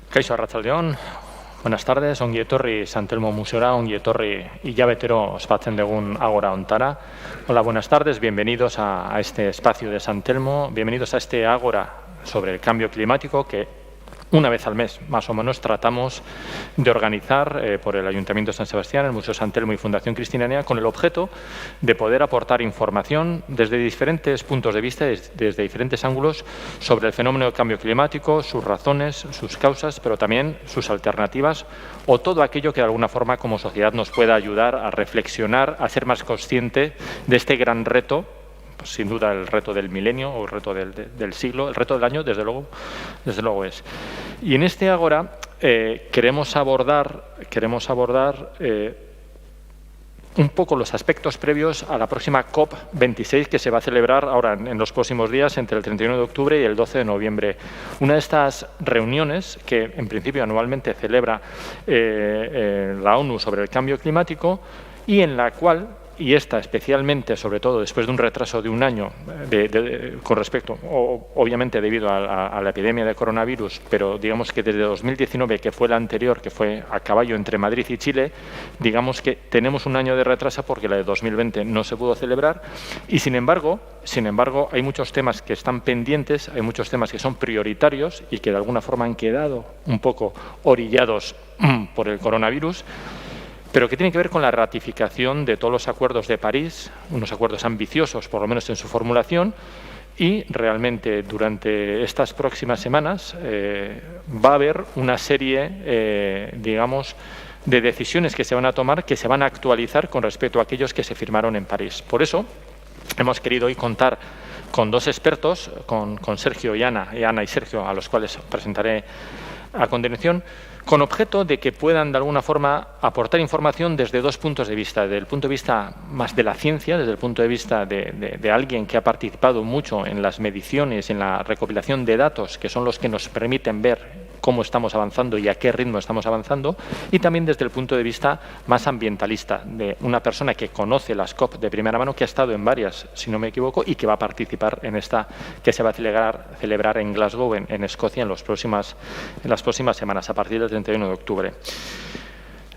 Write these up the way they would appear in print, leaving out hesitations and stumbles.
Kaixo arratsaldeon, buenas tardes, ongi etorri San Telmo Museora, ongi etorri hilabetero ospatzen dugun agora ontara. Hola, buenas tardes, bienvenidos a este espacio de San Telmo, bienvenidos a este agora sobre el cambio climático que una vez al mes, más o menos, tratamos de organizar por el Ayuntamiento de San Sebastián, el Museo San Telmo y Fundación Cristinania, con el objeto de poder aportar información desde diferentes puntos de vista, desde diferentes ángulos, sobre el fenómeno del cambio climático, sus razones, sus causas, pero también sus alternativas o todo aquello que de alguna forma como sociedad nos pueda ayudar a reflexionar, a ser más consciente de este gran reto, sin duda el reto del milenio o el reto del siglo, el reto del año, desde luego es. Y en este agora queremos abordar un poco los aspectos previos a la próxima COP26 que se va a celebrar ahora en los próximos días entre el 31 de octubre y el 12 de noviembre. Una de estas reuniones que en principio anualmente celebra la ONU sobre el cambio climático y en la cual, y esta especialmente, sobre todo después de un retraso de un año con respecto, obviamente debido a la epidemia de coronavirus, pero digamos que desde 2019, que fue la anterior, que fue a caballo entre Madrid y Chile, digamos que tenemos un año de retraso porque la de 2020 no se pudo celebrar y sin embargo hay muchos temas que están pendientes, hay muchos temas que son prioritarios y que de alguna forma han quedado un poco orillados por el coronavirus, pero que tiene que ver con la ratificación de todos los acuerdos de París, unos acuerdos ambiciosos, por lo menos en su formulación, y realmente durante estas próximas semanas va a haber una serie, digamos, de decisiones que se van a tomar, que se van a actualizar con respecto a aquellos que se firmaron en París. Por eso hemos querido hoy contar con dos expertos, con Sergio y Ana y Sergio, a los cuales presentaré a continuación, con objeto de que puedan de alguna forma aportar información desde dos puntos de vista, desde el punto de vista más de la ciencia, desde el punto de vista de alguien que ha participado mucho en las mediciones, en la recopilación de datos, que son los que nos permiten ver cómo estamos avanzando y a qué ritmo estamos avanzando, y también desde el punto de vista más ambientalista, de una persona que conoce las COP de primera mano, que ha estado en varias, si no me equivoco, y que va a participar en esta que se va a celebrar en Glasgow, en Escocia, en las próximas semanas, a partir del 31 de octubre.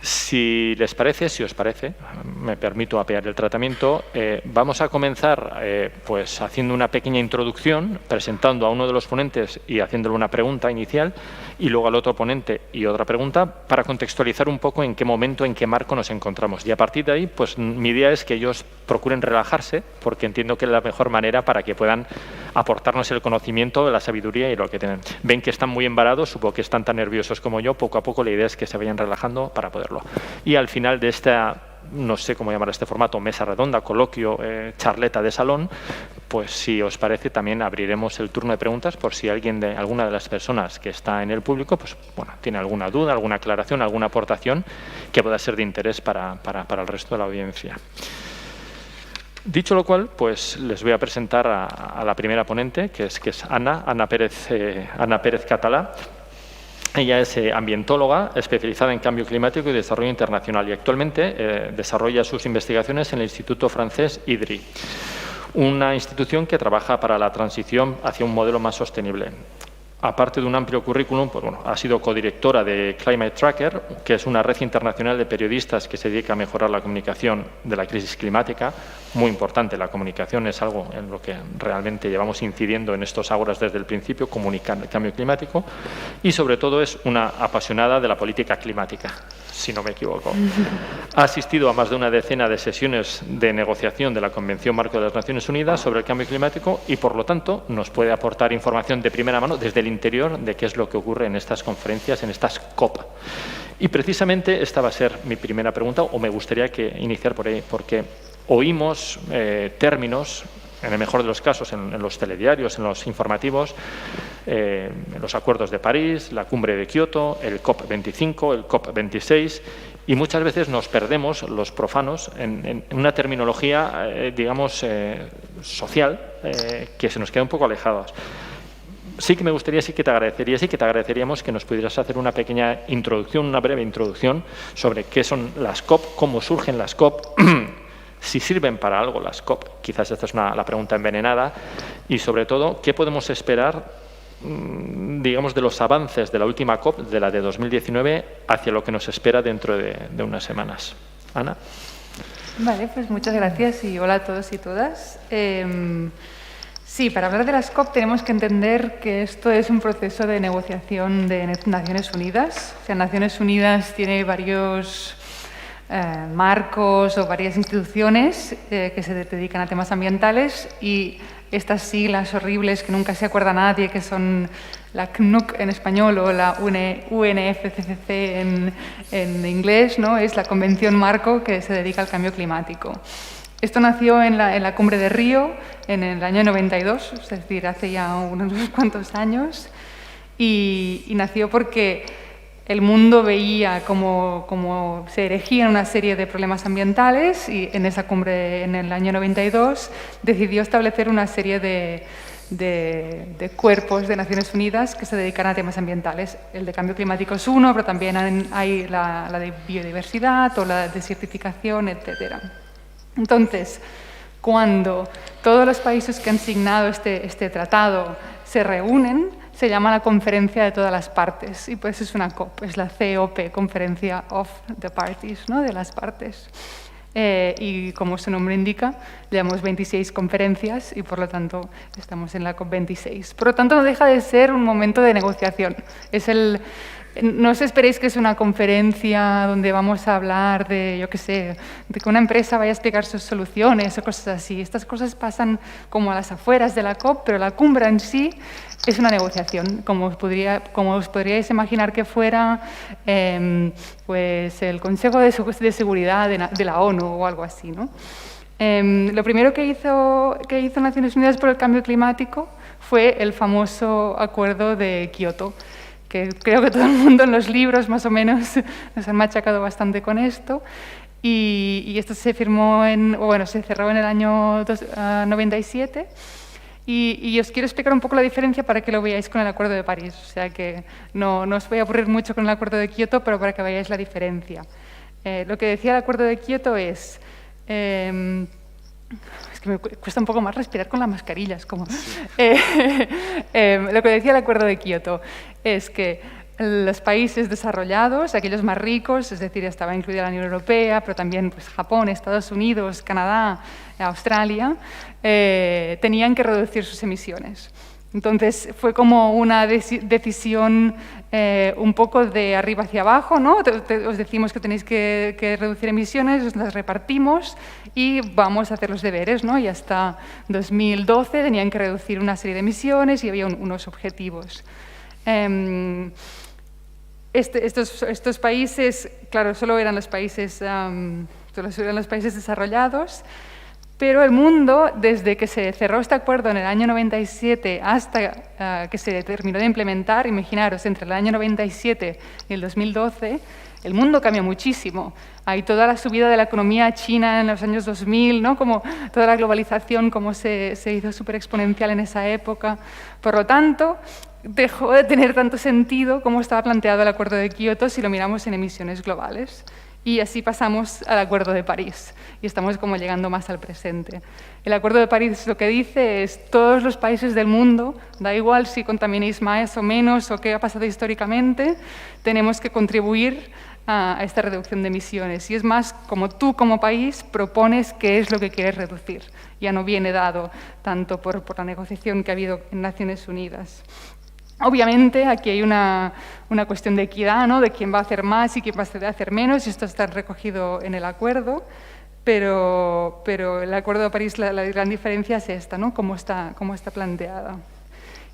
Si os parece, me permito apear el tratamiento, vamos a comenzar pues haciendo una pequeña introducción, presentando a uno de los ponentes y haciéndole una pregunta inicial, y luego al otro ponente y otra pregunta, para contextualizar un poco en qué momento, en qué marco nos encontramos. Y a partir de ahí, pues mi idea es que ellos procuren relajarse, porque entiendo que es la mejor manera para que puedan aportarnos el conocimiento, la sabiduría y lo que tienen. Ven que están muy embarados, supongo que están tan nerviosos como yo, poco a poco la idea es que se vayan relajando para poderlo. Y al final de esta, no sé cómo llamar este formato, mesa redonda, coloquio, charleta de salón, pues si os parece también abriremos el turno de preguntas por si alguna de las personas que está en el público, pues bueno, tiene alguna duda, alguna aclaración, alguna aportación que pueda ser de interés para el resto de la audiencia. Dicho lo cual, pues les voy a presentar a la primera ponente, que es Ana Pérez Catalá. Ella es ambientóloga especializada en cambio climático y desarrollo internacional y actualmente desarrolla sus investigaciones en el Instituto francés IDRI, una institución que trabaja para la transición hacia un modelo más sostenible. Aparte de un amplio currículum, pues bueno, ha sido codirectora de Climate Tracker, que es una red internacional de periodistas que se dedica a mejorar la comunicación de la crisis climática. Muy importante, la comunicación es algo en lo que realmente llevamos incidiendo en estos ágoras desde el principio, comunicar el cambio climático, y sobre todo es una apasionada de la política climática, si no me equivoco. Ha asistido a más de una decena de sesiones de negociación de la Convención Marco de las Naciones Unidas sobre el cambio climático y, por lo tanto, nos puede aportar información de primera mano desde el interior de qué es lo que ocurre en estas conferencias, en estas COP. Y precisamente esta va a ser mi primera pregunta, o me gustaría iniciar por ahí, porque oímos términos, en el mejor de los casos, en los telediarios, en los informativos, en los acuerdos de París, la cumbre de Kioto, el COP25, el COP26, y muchas veces nos perdemos, los profanos, en una terminología, digamos, social, que se nos queda un poco alejados. Sí que me gustaría, sí que te agradeceríamos que nos pudieras hacer una pequeña introducción, una breve introducción sobre qué son las COP, cómo surgen las COP, si sirven para algo las COP, quizás esta es la pregunta envenenada, y, sobre todo, qué podemos esperar, digamos, de los avances de la última COP, de la de 2019, hacia lo que nos espera dentro de unas semanas. Ana. Vale, pues muchas gracias y hola a todos y todas. Sí, para hablar de las COP tenemos que entender que esto es un proceso de negociación de Naciones Unidas. O sea, Naciones Unidas tiene varios marcos o varias instituciones que se dedican a temas ambientales, y estas siglas horribles que nunca se acuerda nadie, que son la CNUC en español o la UNFCCC en inglés, ¿no? Es la Convención Marco que se dedica al cambio climático. Esto nació en la Cumbre de Río en el año 92, es decir, hace ya unos cuantos años, y nació porque el mundo veía cómo se erigían una serie de problemas ambientales, y en esa cumbre en el año 92 decidió establecer una serie de cuerpos de Naciones Unidas que se dedican a temas ambientales. El de cambio climático es uno, pero también hay la de biodiversidad o la desertificación, etc. Entonces, cuando todos los países que han signado este tratado se reúnen, se llama la Conferencia de todas las partes, y pues es una COP, es la COP, Conferencia of the Parties, ¿no? De las partes. Y como su nombre indica, llevamos 26 conferencias y por lo tanto estamos en la COP26. Por lo tanto, no deja de ser un momento de negociación. No os esperéis que es una conferencia donde vamos a hablar de, yo qué sé, de que una empresa vaya a explicar sus soluciones o cosas así. Estas cosas pasan como a las afueras de la COP, pero la cumbre en sí es una negociación, como os podríais imaginar que fuera pues el Consejo de Seguridad de la ONU o algo así, ¿no? Lo primero que hizo Naciones Unidas por el Cambio Climático fue el famoso Acuerdo de Kioto, que creo que todo el mundo en los libros más o menos nos han machacado bastante con esto, y esto se firmó se cerró en el año 97, y os quiero explicar un poco la diferencia para que lo veáis con el Acuerdo de París. O sea que no os voy a aburrir mucho con el Acuerdo de Kioto, pero para que veáis la diferencia. Lo que decía el Acuerdo de Kioto es que me cuesta un poco más respirar con las mascarillas. Lo que decía el Acuerdo de Kioto es que los países desarrollados, aquellos más ricos, es decir, estaba incluida la Unión Europea, pero también pues, Japón, Estados Unidos, Canadá, Australia, tenían que reducir sus emisiones. Entonces, fue como una decisión un poco de arriba hacia abajo, ¿no? Os decimos que tenéis que reducir emisiones, os las repartimos y vamos a hacer los deberes, ¿no? Y hasta 2012 tenían que reducir una serie de emisiones y había unos objetivos. Estos países, claro, solo eran los países desarrollados, pero el mundo, desde que se cerró este acuerdo en el año 97 hasta que se terminó de implementar, imaginaros, entre el año 97 y el 2012, el mundo cambió muchísimo. Hay toda la subida de la economía china en los años 2000, ¿no? Como toda la globalización, como se hizo súper exponencial en esa época. Por lo tanto, dejó de tener tanto sentido como estaba planteado el Acuerdo de Kioto si lo miramos en emisiones globales. Y así pasamos al Acuerdo de París y estamos como llegando más al presente. El Acuerdo de París lo que dice es todos los países del mundo, da igual si contaminéis más o menos o qué ha pasado históricamente, tenemos que contribuir a esta reducción de emisiones. Y es más, como tú como país propones qué es lo que quieres reducir. Ya no viene dado tanto por la negociación que ha habido en Naciones Unidas. Obviamente, aquí hay una cuestión de equidad, ¿no? De quién va a hacer más y quién va a hacer menos, y esto está recogido en el acuerdo, pero el Acuerdo de París, la gran diferencia es esta, ¿no? Cómo está planteada.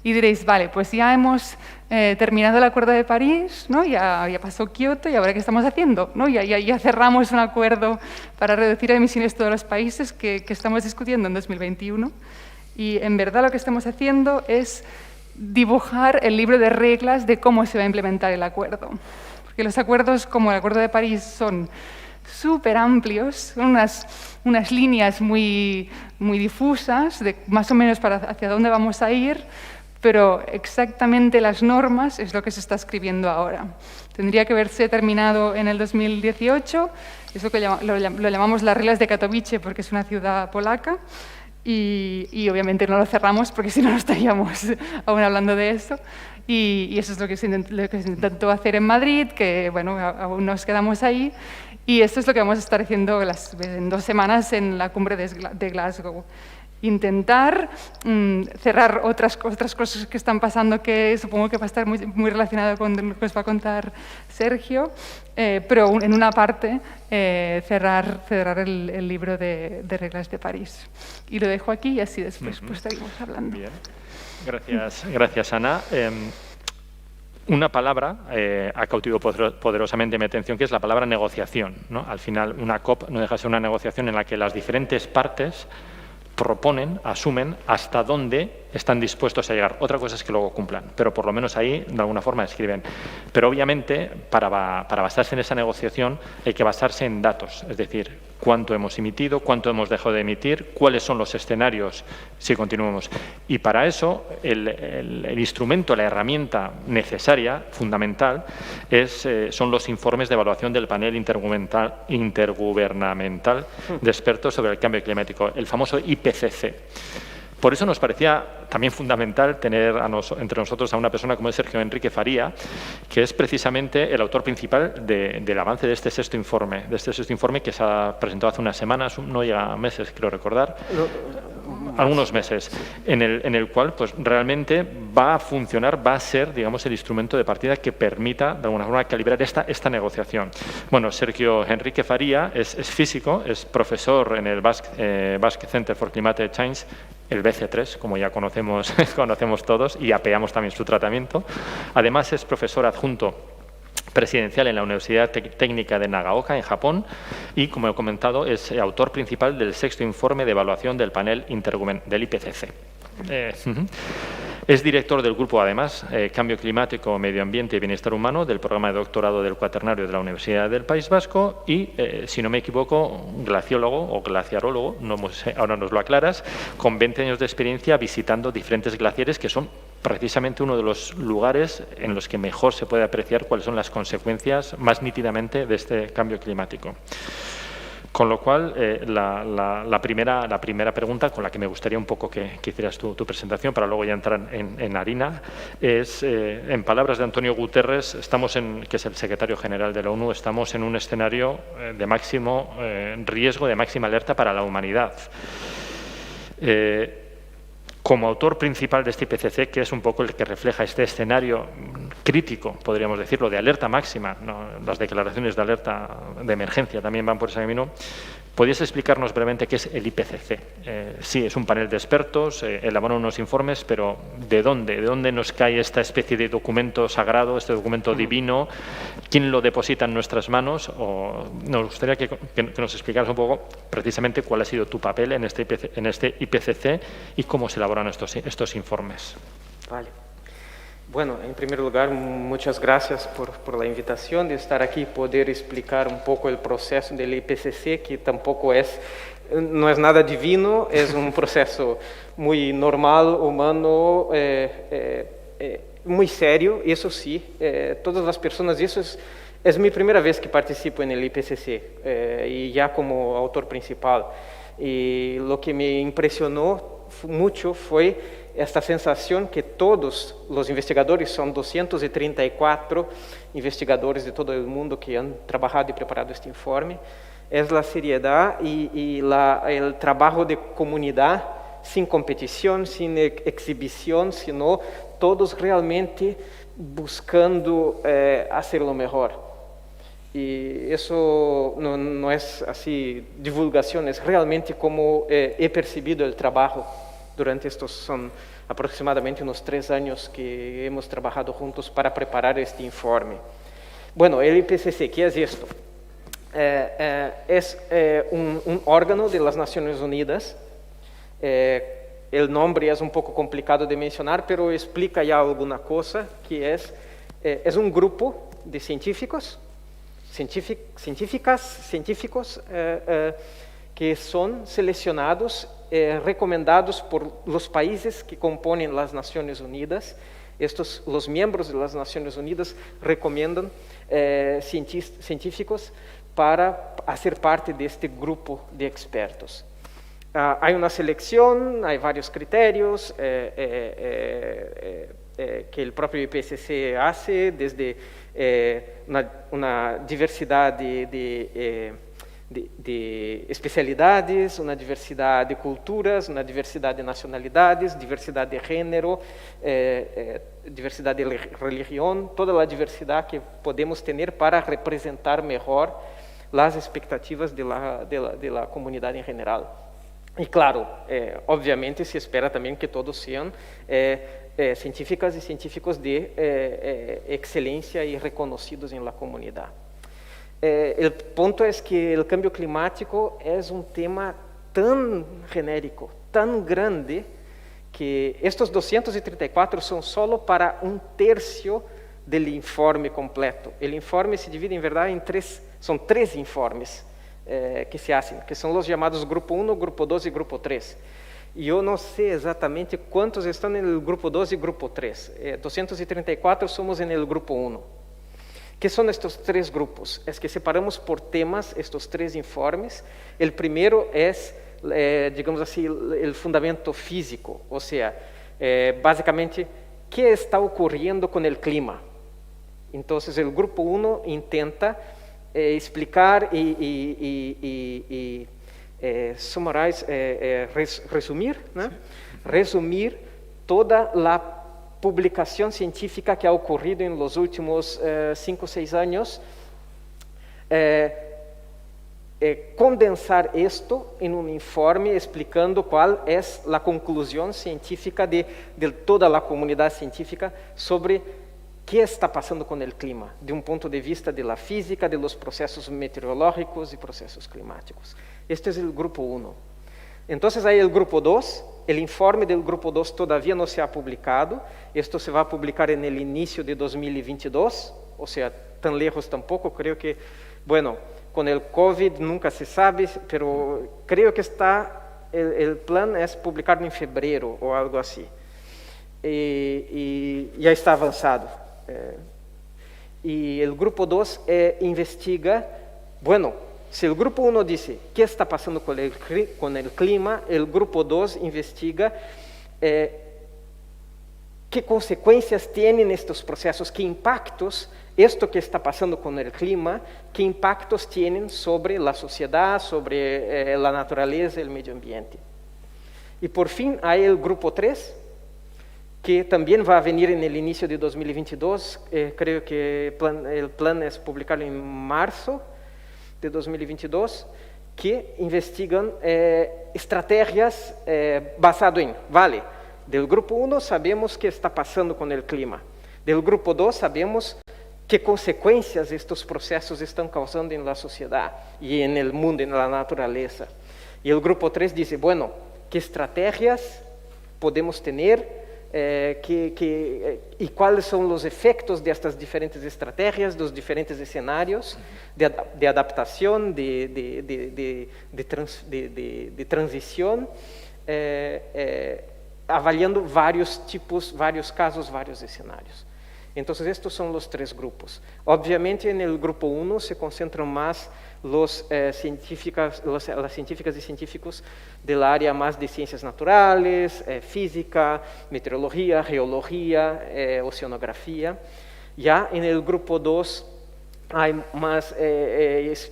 Y diréis, vale, pues ya hemos terminado el Acuerdo de París, ¿no? Ya pasó Kioto, ¿y ahora qué estamos haciendo? ¿No? Ya cerramos un acuerdo para reducir emisiones de todos los países que estamos discutiendo en 2021, y en verdad lo que estamos haciendo es dibujar el libro de reglas de cómo se va a implementar el acuerdo. Porque los acuerdos, como el Acuerdo de París, son súper amplios, son unas líneas muy difusas, de más o menos hacia dónde vamos a ir, pero exactamente las normas es lo que se está escribiendo ahora. Tendría que haberse terminado en el 2018, es lo que lo llamamos las reglas de Katowice porque es una ciudad polaca, y obviamente no lo cerramos porque si no, no estaríamos aún hablando de eso. Y eso es lo que se intentó hacer en Madrid, que bueno, aún nos quedamos ahí. Y esto es lo que vamos a estar haciendo en 2 semanas en la cumbre de Glasgow. Intentar cerrar otras cosas que están pasando, que supongo que va a estar muy relacionado con lo que os va a contar Sergio, pero en una parte cerrar el libro de reglas de París. Y lo dejo aquí y así después pues, seguimos hablando. Bien. Gracias Ana. Una palabra ha cautivado poderosamente mi atención, que es la palabra negociación, ¿no? Al final, una COP no deja de ser una negociación en la que las diferentes partes proponen, asumen hasta dónde están dispuestos a llegar. Otra cosa es que luego cumplan, pero por lo menos ahí de alguna forma escriben. Pero obviamente para basarse en esa negociación hay que basarse en datos, es decir, cuánto hemos emitido, cuánto hemos dejado de emitir, cuáles son los escenarios si continuamos. Y para eso el instrumento, la herramienta necesaria, fundamental, son los informes de evaluación del panel intergubernamental de expertos sobre el cambio climático, el famoso IPCC. Por eso nos parecía también fundamental tener entre nosotros a una persona como es Sergio Enrique Faría, que es precisamente el autor principal del avance de este sexto informe, que se ha presentado hace unas semanas, no llega a meses, creo recordar, algunos meses, en el cual pues, realmente va a funcionar, va a ser, digamos, el instrumento de partida que permita, de alguna forma, calibrar esta negociación. Bueno, Sergio Enrique Faría es físico, es profesor en el Basque Center for Climate Change, el BC3, como ya conocemos todos, y apeamos también su tratamiento. Además, es profesor adjunto presidencial en la Universidad Técnica de Nagaoka, en Japón, y, como he comentado, es autor principal del sexto informe de evaluación del panel del IPCC. Es director del grupo, además, Cambio Climático, Medio Ambiente y Bienestar Humano, del programa de doctorado del Cuaternario de la Universidad del País Vasco y, si no me equivoco, glaciólogo o glaciarólogo, ahora nos lo aclaras, con 20 años de experiencia visitando diferentes glaciares, que son precisamente uno de los lugares en los que mejor se puede apreciar cuáles son las consecuencias más nítidamente de este cambio climático. Con lo cual, la primera pregunta con la que me gustaría un poco que hicieras tu presentación, para luego ya entrar en harina, es, en palabras de Antonio Guterres, que es el secretario general de la ONU, estamos en un escenario de máximo riesgo, de máxima alerta para la humanidad. Como autor principal de este IPCC, que es un poco el que refleja este escenario crítico, podríamos decirlo, de alerta máxima, ¿no? Las declaraciones de alerta de emergencia también van por ese camino, ¿podrías explicarnos brevemente qué es el IPCC? Sí, es un panel de expertos, elaboran unos informes, pero ¿de dónde nos cae esta especie de documento sagrado, este documento divino? ¿Quién lo deposita en nuestras manos? Nos gustaría que nos explicaras un poco precisamente cuál ha sido tu papel en este IPCC y cómo se elaboran estos informes. Vale. Bueno, en primer lugar, muchas gracias por la invitación de estar aquí y poder explicar un poco el proceso del IPCC, que tampoco no es nada divino, es un proceso muy normal, humano, muy serio, eso sí, todas las personas, eso es mi primera vez que participo en el IPCC, y ya como autor principal. Y lo que me impresionó mucho fue esta sensación que todos los investigadores, son 234 investigadores de todo el mundo que han trabajado y preparado este informe, es la seriedad y el trabajo de comunidad, sin competición, sin exhibición, sino todos realmente buscando hacerlo mejor. Y eso no es así divulgación, es realmente como he percibido el trabajo. Durante estos son aproximadamente unos 3 años que hemos trabajado juntos para preparar este informe. Bueno, el IPCC, ¿qué es esto? Es un órgano de las Naciones Unidas. El nombre es un poco complicado de mencionar, pero explica ya alguna cosa, que es un grupo de científicos que son seleccionados, recomendados por los países que componen las Naciones Unidas. Los miembros de las Naciones Unidas recomiendan científicos para hacer parte de este grupo de expertos. Hay una selección, hay varios criterios que el propio IPCC hace, desde una diversidad de especialidades, una diversidad de culturas, una diversidad de nacionalidades, diversidad de género, diversidad de religión, toda la diversidad que podemos tener para representar mejor las expectativas de la comunidad en general. Y claro, obviamente se espera también que todos sean científicas y científicos de excelencia y reconocidos en la comunidad. El punto es que el cambio climático es un tema tan genérico, tan grande, que estos 234 son solo para un tercio del informe completo. El informe se divide en verdad en son tres informes que se hacen, que son los llamados Grupo 1, Grupo 2 y Grupo 3. Yo no sé exactamente cuántos están en el Grupo 2 y Grupo 3. 234 somos en el Grupo 1. ¿Qué son estos tres grupos? Es que separamos por temas estos tres informes. El primero es, digamos así, el fundamento físico, o sea, básicamente, ¿qué está ocurriendo con el clima? Entonces, el grupo 1 intenta explicar y resumir, ¿no? Resumir toda la publicación científica que ha ocurrido en los últimos 5 o 6 años, condensar esto en un informe explicando cuál es la conclusión científica de toda la comunidad científica sobre qué está pasando con el clima, de un punto de vista de la física, de los procesos meteorológicos y procesos climáticos. Este es el grupo 1. Entonces hay el grupo 2, el informe del grupo 2 todavía no se ha publicado, esto se va a publicar en el inicio de 2022, o sea, tan lejos tampoco, creo que, bueno, con el COVID nunca se sabe, pero creo que el plan es publicarlo en febrero o algo así, y ya está avanzado. Y el grupo 2 investiga, bueno, si el grupo 1 dice qué está pasando con el clima, el grupo 2 investiga qué consecuencias tienen estos procesos, qué impactos esto que está pasando con el clima, qué impactos tienen sobre la sociedad, sobre la naturaleza, el medio ambiente. Y por fin hay el grupo 3, que también va a venir en el inicio de 2022, creo que el plan es publicarlo en marzo de 2022, que investigan estrategias basado en, vale, del grupo 1 sabemos qué está pasando con el clima, del grupo 2 sabemos qué consecuencias estos procesos están causando en la sociedad y en el mundo, en la naturaleza. Y el grupo 3 dice, bueno, ¿qué estrategias podemos tener? Y cuáles son los efectos de estas diferentes estrategias, de los diferentes escenarios de adaptación, de transición, avaliando varios tipos, varios casos, varios escenarios. Entonces, estos son los tres grupos. Obviamente, en el grupo 1 se concentran más las científicas y científicos del área más de ciencias naturales, física, meteorología, geología, oceanografía. Ya en el grupo 2 hay más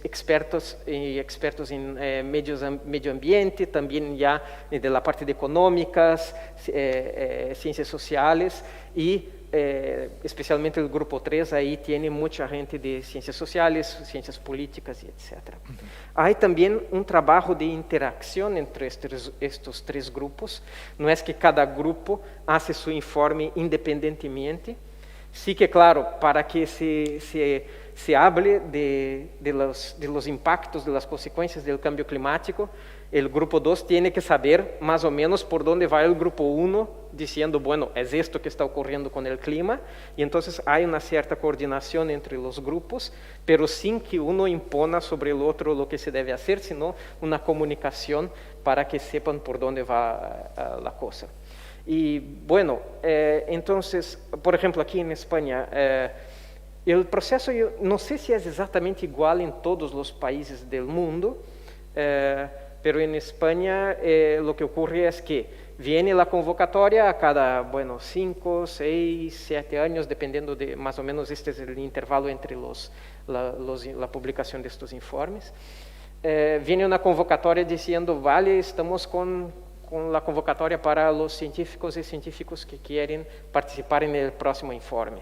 expertos en medio ambiente, también ya de la parte de económicas, ciencias sociales y especialmente el grupo 3, ahí tiene mucha gente de ciencias sociales, ciencias políticas y etc. Hay también un trabajo de interacción entre estos tres grupos, no es que cada grupo hace su informe independientemente, sí que claro, para que se hable de los impactos, de las consecuencias del cambio climático, el grupo 2 tiene que saber más o menos por dónde va el grupo 1, diciendo, bueno, es esto que está ocurriendo con el clima, y entonces hay una cierta coordinación entre los grupos, pero sin que uno impona sobre el otro lo que se debe hacer, sino una comunicación para que sepan por dónde va la cosa. Y bueno, entonces, por ejemplo, aquí en España, el proceso, yo no sé si es exactamente igual en todos los países del mundo, pero en España lo que ocurre es que viene la convocatoria a cada, 5, 6, 7 años, dependiendo de, más o menos este es el intervalo entre la publicación de estos informes. Viene una convocatoria diciendo, vale, estamos con la convocatoria para los científicos y científicos que quieren participar en el próximo informe.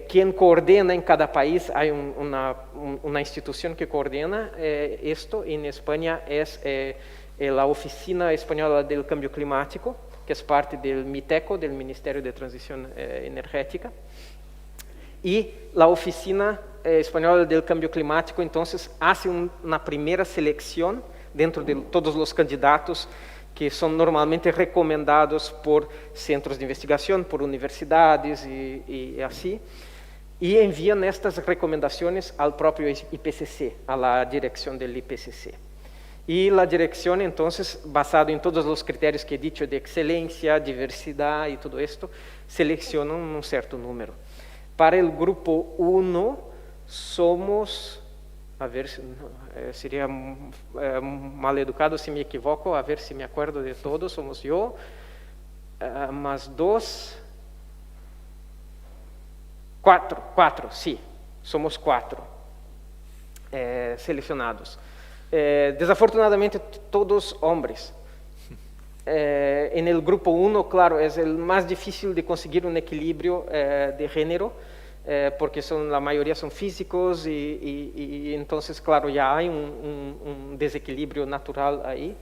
Quien coordena en cada país, hay una institución que coordena esto. En España es la Oficina Española del Cambio Climático, que es parte del MITECO, del Ministerio de Transición Energética. Y la Oficina Española del Cambio Climático, entonces, hace una primera selección dentro de todos los candidatos que son normalmente recomendados por centros de investigación, por universidades y así, y envían estas recomendaciones al propio IPCC, a la dirección del IPCC. Y la dirección, entonces, basado en todos los criterios que he dicho de excelencia, diversidad y todo esto, selecciona un cierto número. Para el grupo 1 somos, a ver, sería mal educado si me equivoco, a ver si me acuerdo de todos, somos yo, más 2, 4, sí, somos 4 seleccionados. Desafortunadamente todos hombres. En el grupo 1, claro, es el más difícil de conseguir un equilibrio de género, porque la mayoría son físicos y entonces, claro, ya hay un desequilibrio natural ahí.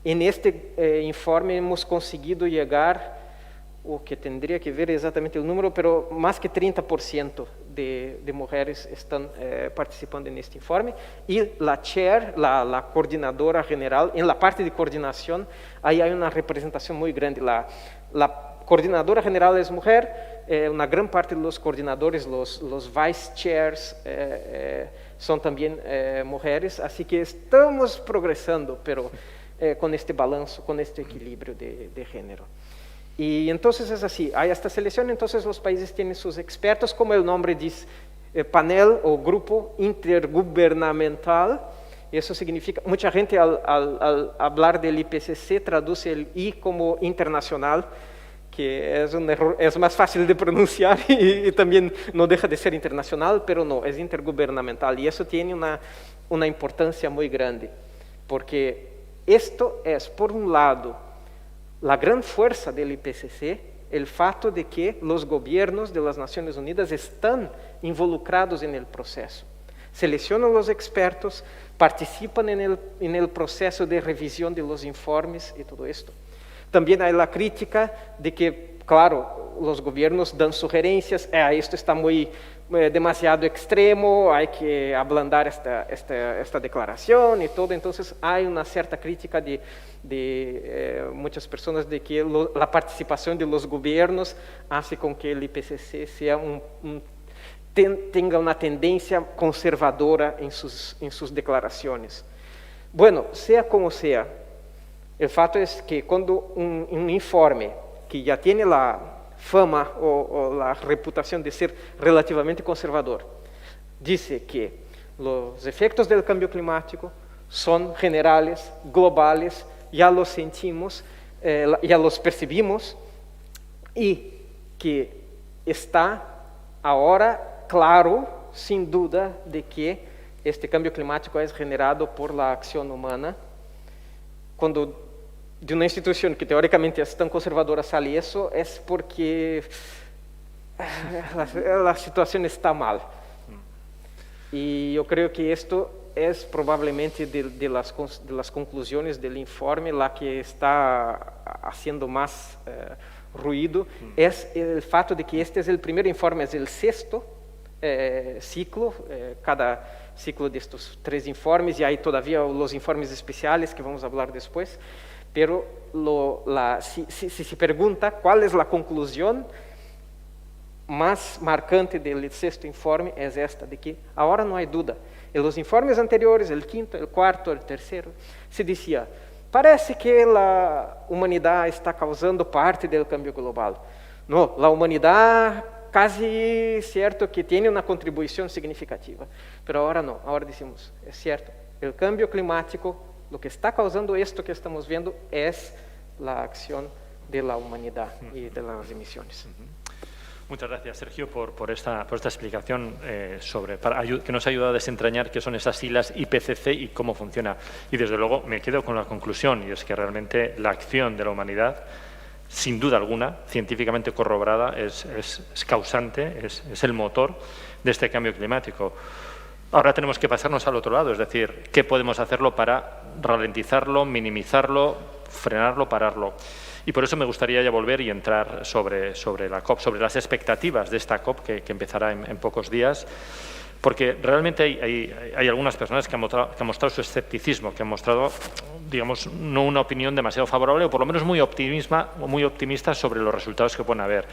En este informe hemos conseguido llegar, o que tendría que ver exactamente el número, pero más que 30% de mujeres están participando en este informe. Y la chair, la coordinadora general, en la parte de coordinación, ahí hay una representación muy grande. La coordinadora general es mujer, una gran parte de los coordinadores, los vice chairs, son también mujeres, así que estamos progresando, pero con este balance, con este equilibrio de género. Y entonces es así, hay esta selección, entonces los países tienen sus expertos, como el nombre dice, panel o grupo intergubernamental. Eso significa, mucha gente al hablar del IPCC traduce el I como internacional, que es un error, es más fácil de pronunciar y también no deja de ser internacional, pero no, es intergubernamental. Y eso tiene una importancia muy grande, porque esto es, por un lado, la gran fuerza del IPCC, el fato de que los gobiernos de las Naciones Unidas están involucrados en el proceso. Seleccionan los expertos, participan en el proceso de revisión de los informes y todo esto. También hay la crítica de que, claro, los gobiernos dan sugerencias, esto está demasiado extremo, hay que ablandar esta declaración y todo. Entonces hay una cierta crítica de muchas personas de que la participación de los gobiernos hace con que el IPCC sea tenga una tendencia conservadora en sus declaraciones. Bueno, sea como sea, el fato es que cuando un informe que ya tiene la fama o la reputación de ser relativamente conservador, dice que los efectos del cambio climático son generales, globales, ya los sentimos, ya los percibimos, y que está ahora claro, sin duda, de que este cambio climático es generado por la acción humana. Cuando de una institución que teóricamente es tan conservadora sale eso, es porque la situación está mal. Y yo creo que esto es probablemente de las conclusiones del informe la que está haciendo más ruido, es el fato de que este es el primer informe, es el sexto ciclo, cada ciclo de estos 3 informes, y hay todavía los informes especiales que vamos a hablar después, pero si se pregunta cuál es la conclusión más marcante del sexto informe, es esta, de que ahora no hay duda. En los informes anteriores, el quinto, el cuarto, el tercero, se decía, parece que la humanidad está causando parte del cambio global. No, la humanidad casi cierto que tiene una contribución significativa, pero ahora no, ahora decimos, es cierto, el cambio climático, lo que está causando esto que estamos viendo es la acción de la humanidad y de las emisiones. Muchas gracias, Sergio, por esta explicación que nos ha ayudado a desentrañar qué son esas siglas IPCC y cómo funciona. Y desde luego me quedo con la conclusión, y es que realmente la acción de la humanidad, sin duda alguna, científicamente corroborada, es causante, es el motor de este cambio climático. Ahora tenemos que pasarnos al otro lado, es decir, ¿qué podemos hacerlo para ralentizarlo, minimizarlo, frenarlo, pararlo? Y por eso me gustaría ya volver y entrar sobre la COP, sobre las expectativas de esta COP que empezará en pocos días, porque realmente hay algunas personas que han mostrado su escepticismo, que han mostrado, digamos, no una opinión demasiado favorable, o por lo menos muy optimista sobre los resultados que pueden haber.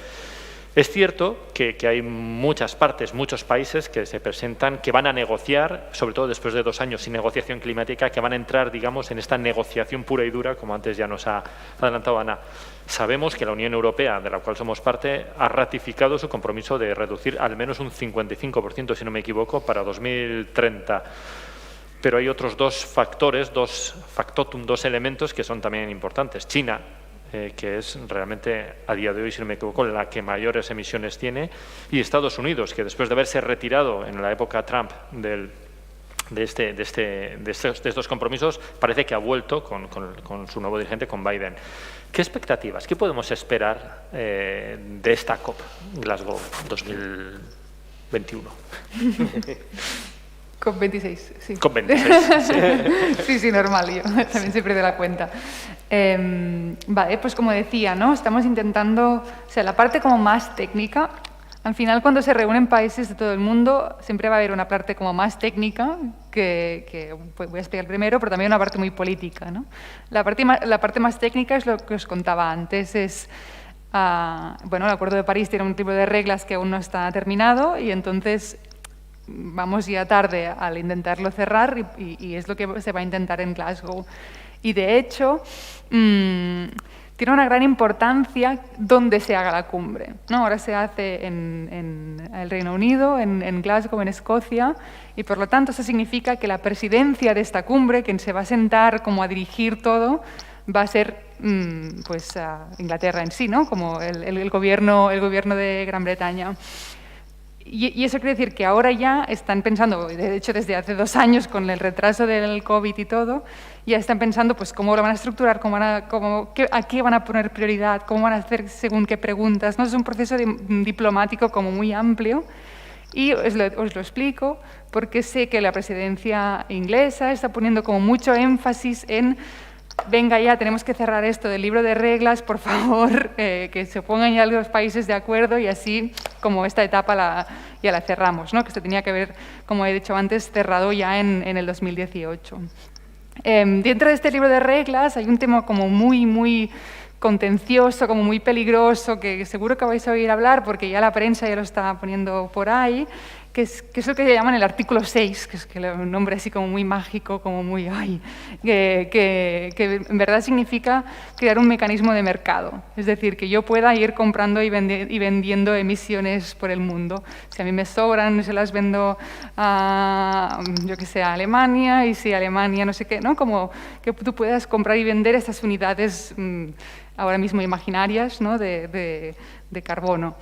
Es cierto que hay muchas partes, muchos países que se presentan, que van a negociar, sobre todo después de 2 años sin negociación climática, que van a entrar, digamos, en esta negociación pura y dura, como antes ya nos ha adelantado Ana. Sabemos que la Unión Europea, de la cual somos parte, ha ratificado su compromiso de reducir al menos un 55%, si no me equivoco, para 2030. Pero hay otros dos factores, dos elementos que son también importantes. China, que es realmente, a día de hoy, si no me equivoco, la que mayores emisiones tiene, y Estados Unidos, que después de haberse retirado en la época Trump de estos compromisos, parece que ha vuelto con su nuevo dirigente, con Biden. ¿Qué expectativas, qué podemos esperar de esta COP Glasgow 2021? COP26, sí. COP26, sí. Sí, normal, yo también se pierde la cuenta. Vale, pues como decía, ¿no? Estamos intentando, o sea, la parte como más técnica, al final cuando se reúnen países de todo el mundo, siempre va a haber una parte como más técnica, que voy a explicar primero, pero también una parte muy política, ¿no? La parte más técnica es lo que os contaba antes, es... bueno, el Acuerdo de París tiene un tipo de reglas que aún no está terminado y entonces... vamos ya tarde al intentarlo cerrar y es lo que se va a intentar en Glasgow. Y de hecho, tiene una gran importancia dónde se haga la cumbre, ¿no? Ahora se hace en el Reino Unido, en Glasgow, en Escocia, y por lo tanto eso significa que la presidencia de esta cumbre, quien se va a sentar como a dirigir todo, va a ser pues, Inglaterra en sí, ¿no? Como el gobierno de Gran Bretaña. Y eso quiere decir que ahora ya están pensando, de hecho desde hace 2 años con el retraso del COVID y todo, ya están pensando pues cómo lo van a estructurar, a qué van a poner prioridad, cómo van a hacer según qué preguntas, ¿no? Es un proceso diplomático como muy amplio y os lo explico porque sé que la presidencia inglesa está poniendo como mucho énfasis en venga ya, tenemos que cerrar esto del libro de reglas, por favor, que se pongan ya los países de acuerdo y así como esta etapa ya la cerramos, ¿no? Que se tenía que haber, como he dicho antes, cerrado ya en el 2018. Dentro de este libro de reglas hay un tema como muy contencioso, como muy peligroso, que seguro que vais a oír hablar porque ya la prensa ya lo está poniendo por ahí, que es lo que llaman el artículo 6, que es un nombre así como muy mágico, como muy... que en verdad significa crear un mecanismo de mercado. Es decir, que yo pueda ir comprando y vendiendo emisiones por el mundo. Si a mí me sobran, se las vendo a, yo que sé, a Alemania, y si Alemania no sé qué, ¿no? Como que tú puedas comprar y vender estas unidades ahora mismo imaginarias, ¿no? de carbono.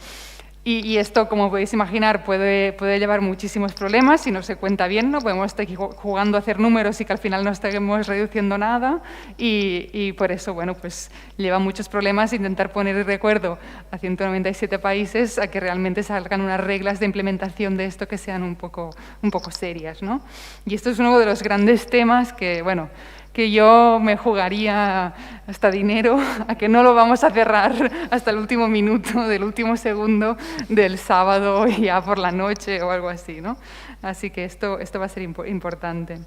Y esto, como podéis imaginar, puede llevar muchísimos problemas si no se cuenta bien, ¿no? Podemos estar jugando a hacer números y que al final no estemos reduciendo nada y por eso, bueno, pues lleva muchos problemas intentar poner de acuerdo a 197 países a que realmente salgan unas reglas de implementación de esto que sean un poco serias, ¿no? Y esto es uno de los grandes temas que, bueno, que yo me jugaría hasta dinero a que no lo vamos a cerrar hasta el último minuto del último segundo del sábado ya por la noche o algo así, ¿no? Así que esto va a ser importante.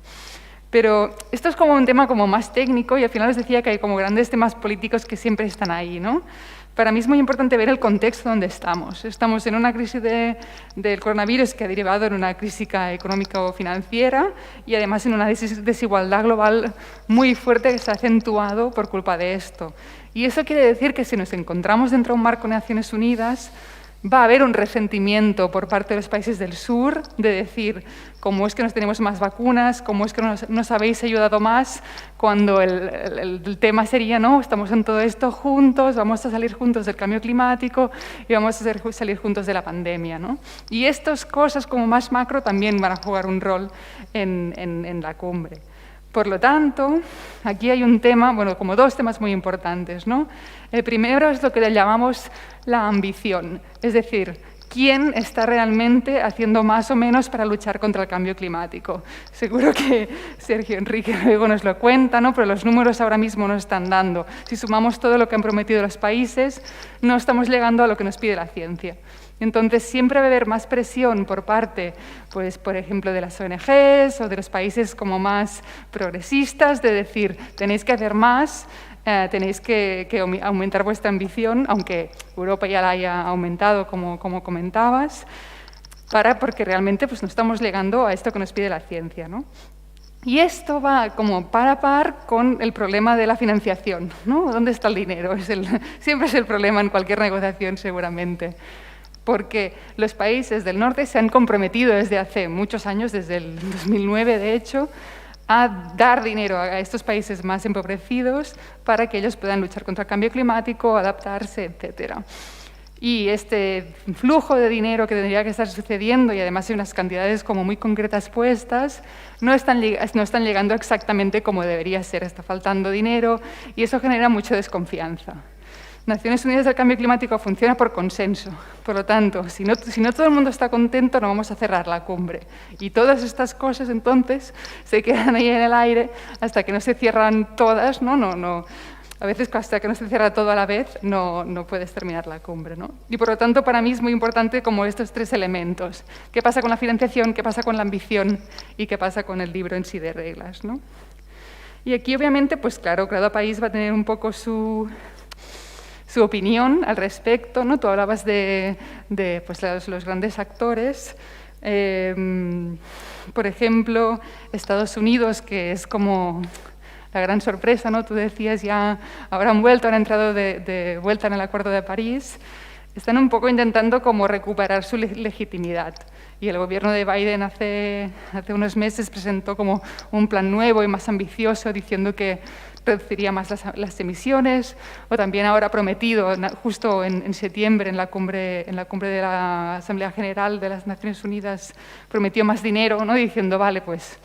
Pero esto es como un tema como más técnico y al final os decía que hay como grandes temas políticos que siempre están ahí, ¿no? Para mí es muy importante ver el contexto donde estamos. Estamos en una crisis del coronavirus que ha derivado en una crisis económico-financiera y además en una desigualdad global muy fuerte que se ha acentuado por culpa de esto. Y eso quiere decir que si nos encontramos dentro de un marco de Naciones Unidas, Va a haber un resentimiento por parte de los países del sur de decir cómo es que nos tenemos más vacunas, cómo es que nos habéis ayudado más, cuando el tema sería, no, estamos en todo esto juntos, vamos a salir juntos del cambio climático y vamos a salir juntos de la pandemia, ¿no? Y estas cosas como más macro también van a jugar un rol en la cumbre. Por lo tanto, aquí hay un tema, bueno, como dos temas muy importantes, ¿no? El primero es lo que le llamamos la ambición, es decir, ¿quién está realmente haciendo más o menos para luchar contra el cambio climático? Seguro que Sergio Enrique luego nos lo cuenta, ¿no? Pero los números ahora mismo nos están dando. Si sumamos todo lo que han prometido los países, no estamos llegando a lo que nos pide la ciencia. Entonces, siempre va a haber más presión por parte, pues, por ejemplo, de las ONGs o de los países como más progresistas, de decir, tenéis que hacer más, tenéis que aumentar vuestra ambición, aunque Europa ya la haya aumentado, como comentabas, porque realmente pues, no estamos llegando a esto que nos pide la ciencia, ¿no? Y esto va como par a par con el problema de la financiación, ¿no? ¿Dónde está el dinero? Siempre es el problema en cualquier negociación, seguramente. Porque los países del norte se han comprometido desde hace muchos años, desde el 2009 de hecho, a dar dinero a estos países más empobrecidos para que ellos puedan luchar contra el cambio climático, adaptarse, etc. Y este flujo de dinero que tendría que estar sucediendo, y además hay unas cantidades como muy concretas puestas, no están llegando exactamente como debería ser, está faltando dinero y eso genera mucha desconfianza. Naciones Unidas del Cambio Climático funciona por consenso. Por lo tanto, si no todo el mundo está contento, no vamos a cerrar la cumbre. Y todas estas cosas, entonces, se quedan ahí en el aire hasta que no se cierran todas, ¿no? A veces, hasta que no se cierra todo a la vez, no puedes terminar la cumbre, ¿no? Y, por lo tanto, para mí es muy importante como estos tres elementos. ¿Qué pasa con la financiación? ¿Qué pasa con la ambición? ¿Y qué pasa con el libro en sí de reglas, ¿no? Y aquí, obviamente, pues claro, cada país va a tener un poco su opinión al respecto, ¿no? Tú hablabas de pues, los grandes actores. Por ejemplo, Estados Unidos, que es como la gran sorpresa, ¿no? Tú decías, ya ahora han entrado de vuelta en el Acuerdo de París. Están un poco intentando como recuperar su legitimidad. Y el gobierno de Biden hace unos meses presentó como un plan nuevo y más ambicioso, diciendo que reduciría más las emisiones, o también ahora ha prometido, justo en septiembre, en la cumbre de la Asamblea General de las Naciones Unidas, prometió más dinero, ¿no? Diciendo, vale, pues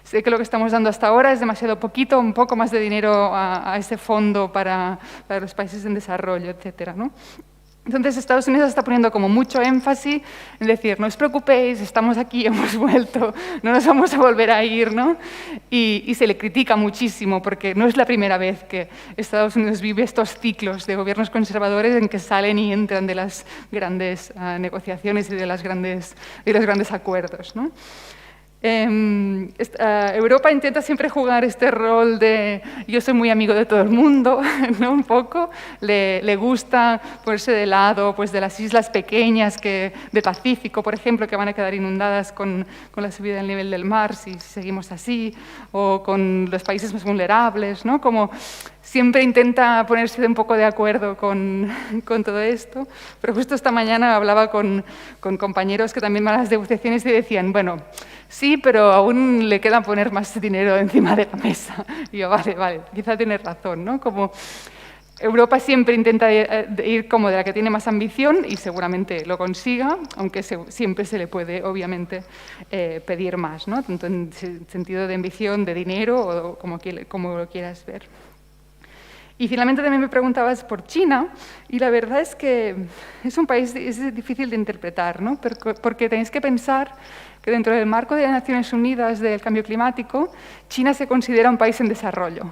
sé que lo que estamos dando hasta ahora es demasiado poquito, un poco más de dinero a ese fondo para los países en desarrollo, etcétera, ¿no? Entonces, Estados Unidos está poniendo como mucho énfasis en decir, no os preocupéis, estamos aquí, hemos vuelto, no nos vamos a volver a ir, ¿no? Y se le critica muchísimo porque no es la primera vez que Estados Unidos vive estos ciclos de gobiernos conservadores en que salen y entran de las grandes negociaciones y de los grandes acuerdos, ¿no? Europa intenta siempre jugar este rol de yo soy muy amigo de todo el mundo, ¿no? Un poco, le gusta ponerse de lado pues, de las islas pequeñas del Pacífico, por ejemplo, que van a quedar inundadas con la subida del nivel del mar si seguimos así, o con los países más vulnerables, ¿no? Como siempre intenta ponerse un poco de acuerdo con todo esto, pero justo esta mañana hablaba con compañeros que también van a las negociaciones y decían, bueno, sí, pero aún le queda poner más dinero encima de la mesa. Y yo, vale, quizá tienes razón, ¿no? Como Europa siempre intenta ir como de la que tiene más ambición y seguramente lo consiga, aunque siempre se le puede, obviamente, pedir más, ¿no? Tanto en sentido de ambición, de dinero o como lo quieras ver. Y finalmente también me preguntabas por China, y la verdad es que es un país es difícil de interpretar, ¿no? Porque tenéis que pensar que dentro del marco de las Naciones Unidas del Cambio Climático, China se considera un país en desarrollo,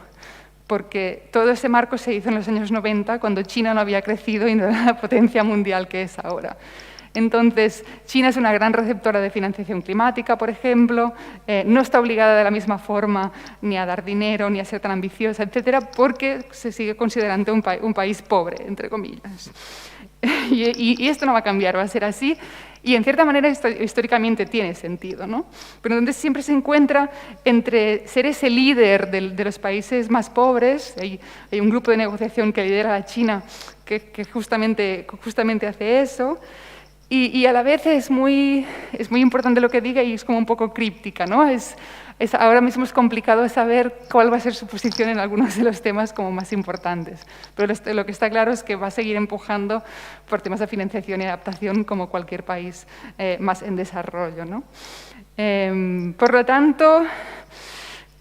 porque todo ese marco se hizo en los años 90, cuando China no había crecido y no era la potencia mundial que es ahora. Entonces, China es una gran receptora de financiación climática, por ejemplo, no está obligada de la misma forma ni a dar dinero, ni a ser tan ambiciosa, etcétera, porque se sigue considerando un país pobre, entre comillas. Y esto no va a cambiar, va a ser así, y en cierta manera históricamente tiene sentido, ¿no? Pero entonces siempre se encuentra entre ser ese líder de los países más pobres, hay un grupo de negociación que lidera la China, que justamente hace eso. Y a la vez es muy importante lo que diga y es como un poco críptica, ¿no? Ahora mismo es complicado saber cuál va a ser su posición en algunos de los temas como más importantes. Pero lo que está claro es que va a seguir empujando por temas de financiación y adaptación como cualquier país más en desarrollo, ¿no? Por lo tanto,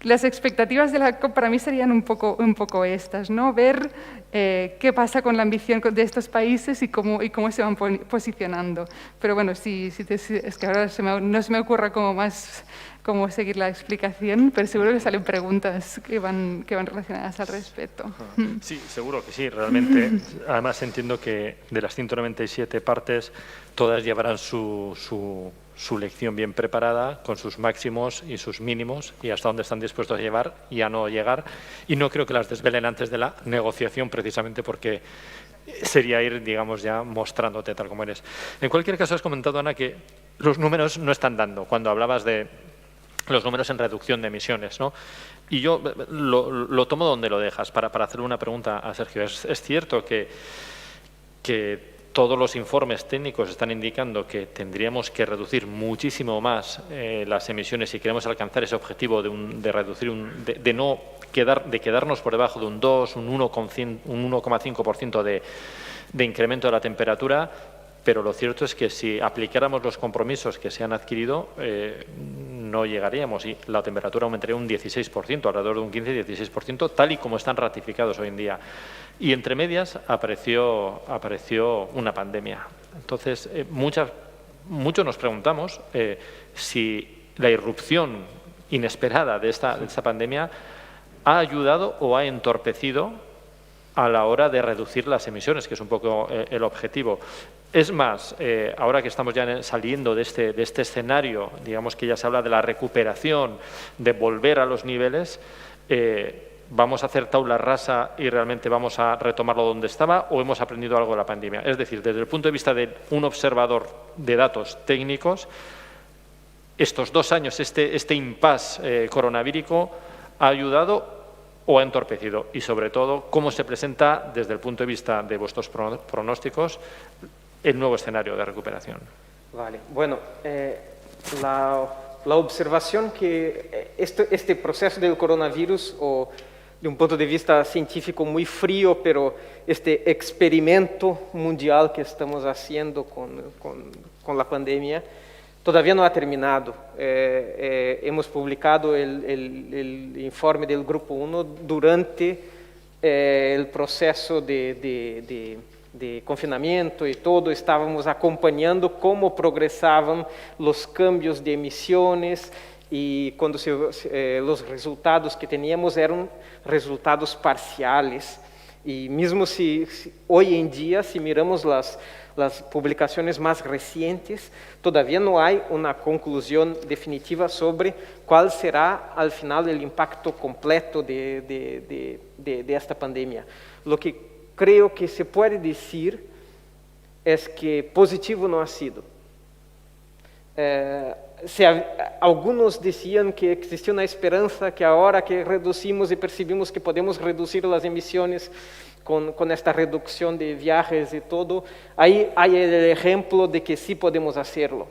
las expectativas de la COP para mí serían un poco estas, ¿no? Ver qué pasa con la ambición de estos países y cómo se van posicionando. Pero bueno, es que ahora no se me ocurre cómo seguir la explicación, pero seguro que salen preguntas que van relacionadas al respecto. Sí, seguro que sí, realmente. Además entiendo que de las 197 partes, todas llevarán su lección bien preparada, con sus máximos y sus mínimos, y hasta dónde están dispuestos a llevar y a no llegar. Y no creo que las desvelen antes de la negociación, precisamente porque sería ir, digamos, ya mostrándote tal como eres. En cualquier caso, has comentado, Ana, que los números no están dando, cuando hablabas de los números en reducción de emisiones, ¿no? Y yo lo tomo donde lo dejas, para hacerle una pregunta a Sergio. Es cierto que todos los informes técnicos están indicando que tendríamos que reducir muchísimo más las emisiones si queremos alcanzar ese objetivo de reducir, de no quedarnos por debajo de un 2, un 1,5% de incremento de la temperatura, pero lo cierto es que si aplicáramos los compromisos que se han adquirido, no llegaríamos y la temperatura aumentaría un 16%, alrededor de un 15-16%, tal y como están ratificados hoy en día. Y entre medias apareció una pandemia. Entonces, muchos nos preguntamos si la irrupción inesperada de esta pandemia ha ayudado o ha entorpecido a la hora de reducir las emisiones, que es un poco el objetivo. Es más, ahora que estamos ya saliendo de este escenario, digamos que ya se habla de la recuperación, de volver a los niveles, ¿vamos a hacer tabla rasa y realmente vamos a retomarlo donde estaba o hemos aprendido algo de la pandemia? Es decir, desde el punto de vista de un observador de datos técnicos, estos 2 años, este impasse coronavírico, ¿ha ayudado o ha entorpecido? Y sobre todo, ¿cómo se presenta desde el punto de vista de vuestros pronósticos el nuevo escenario de recuperación? Vale, bueno, la observación que este proceso del coronavirus, o de un punto de vista científico muy frío, pero este experimento mundial que estamos haciendo con la pandemia, todavía no ha terminado. Hemos publicado el informe del Grupo 1 durante el proceso de confinamiento y todo. Estábamos acompañando cómo progresaban los cambios de emisiones y cuando los resultados que teníamos eran resultados parciales. Y mismo si hoy en día, si miramos las publicaciones más recientes, todavía no hay una conclusión definitiva sobre cuál será al final el impacto completo de esta pandemia. Lo que creo que se puede decir es que positivo no ha sido. Algunos decían que existía una esperanza que ahora que reducimos y percibimos que podemos reducir las emisiones con esta reducción de viajes y todo, ahí hay el ejemplo de que sí podemos hacerlo.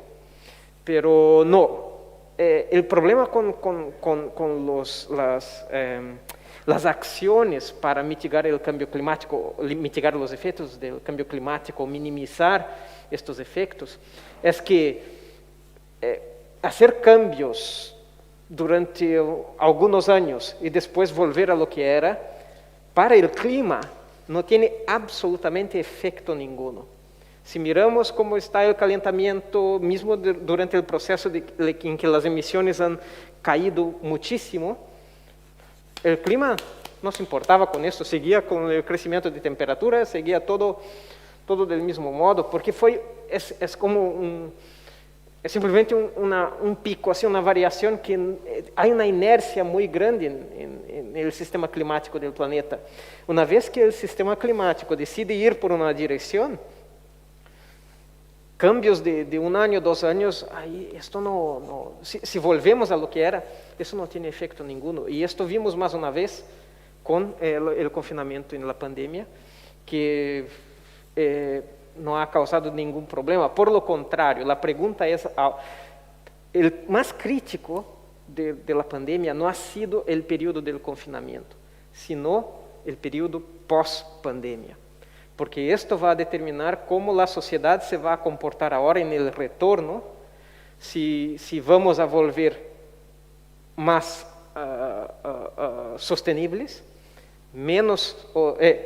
Pero no, el problema con las acciones para mitigar el cambio climático, mitigar los efectos del cambio climático, minimizar estos efectos, es que hacer cambios durante algunos años y después volver a lo que era, para el clima no tiene absolutamente efecto ninguno. Si miramos cómo está el calentamiento, mismo durante el proceso en que las emisiones han caído muchísimo, el clima no se importaba con esto, seguía con el crecimiento de temperatura, seguía todo del mismo modo, porque es como es simplemente un pico, así, una variación que hay una inercia muy grande en el sistema climático del planeta. Una vez que el sistema climático decide ir por una dirección, cambios de 1 año, 2 años, ahí esto no si volvemos a lo que era, eso no tiene efecto ninguno. Y esto vimos más una vez con el confinamiento en la pandemia, que no ha causado ningún problema. Por lo contrario, la pregunta es, el más crítico de la pandemia no ha sido el periodo del confinamiento, sino el periodo post-pandemia. Porque esto va a determinar cómo la sociedad se va a comportar ahora en el retorno, si vamos a volver más sostenibles, menos,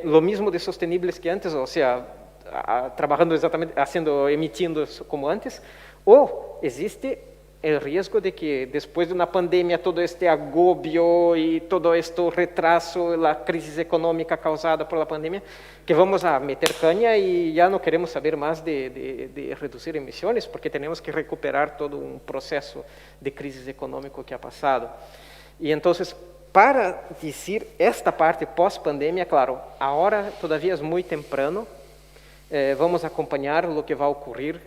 lo mismo de sostenibles que antes, o sea, trabajando exactamente, emitiendo como antes, o existe el riesgo de que después de una pandemia todo este agobio y todo este retraso, la crisis económica causada por la pandemia, que vamos a meter caña y ya no queremos saber más de reducir emisiones porque tenemos que recuperar todo un proceso de crisis económico que ha pasado. Y entonces, para decir esta parte pós-pandemia, claro, ahora todavía es muy temprano. Vamos a acompanhar lo que va a ocurrir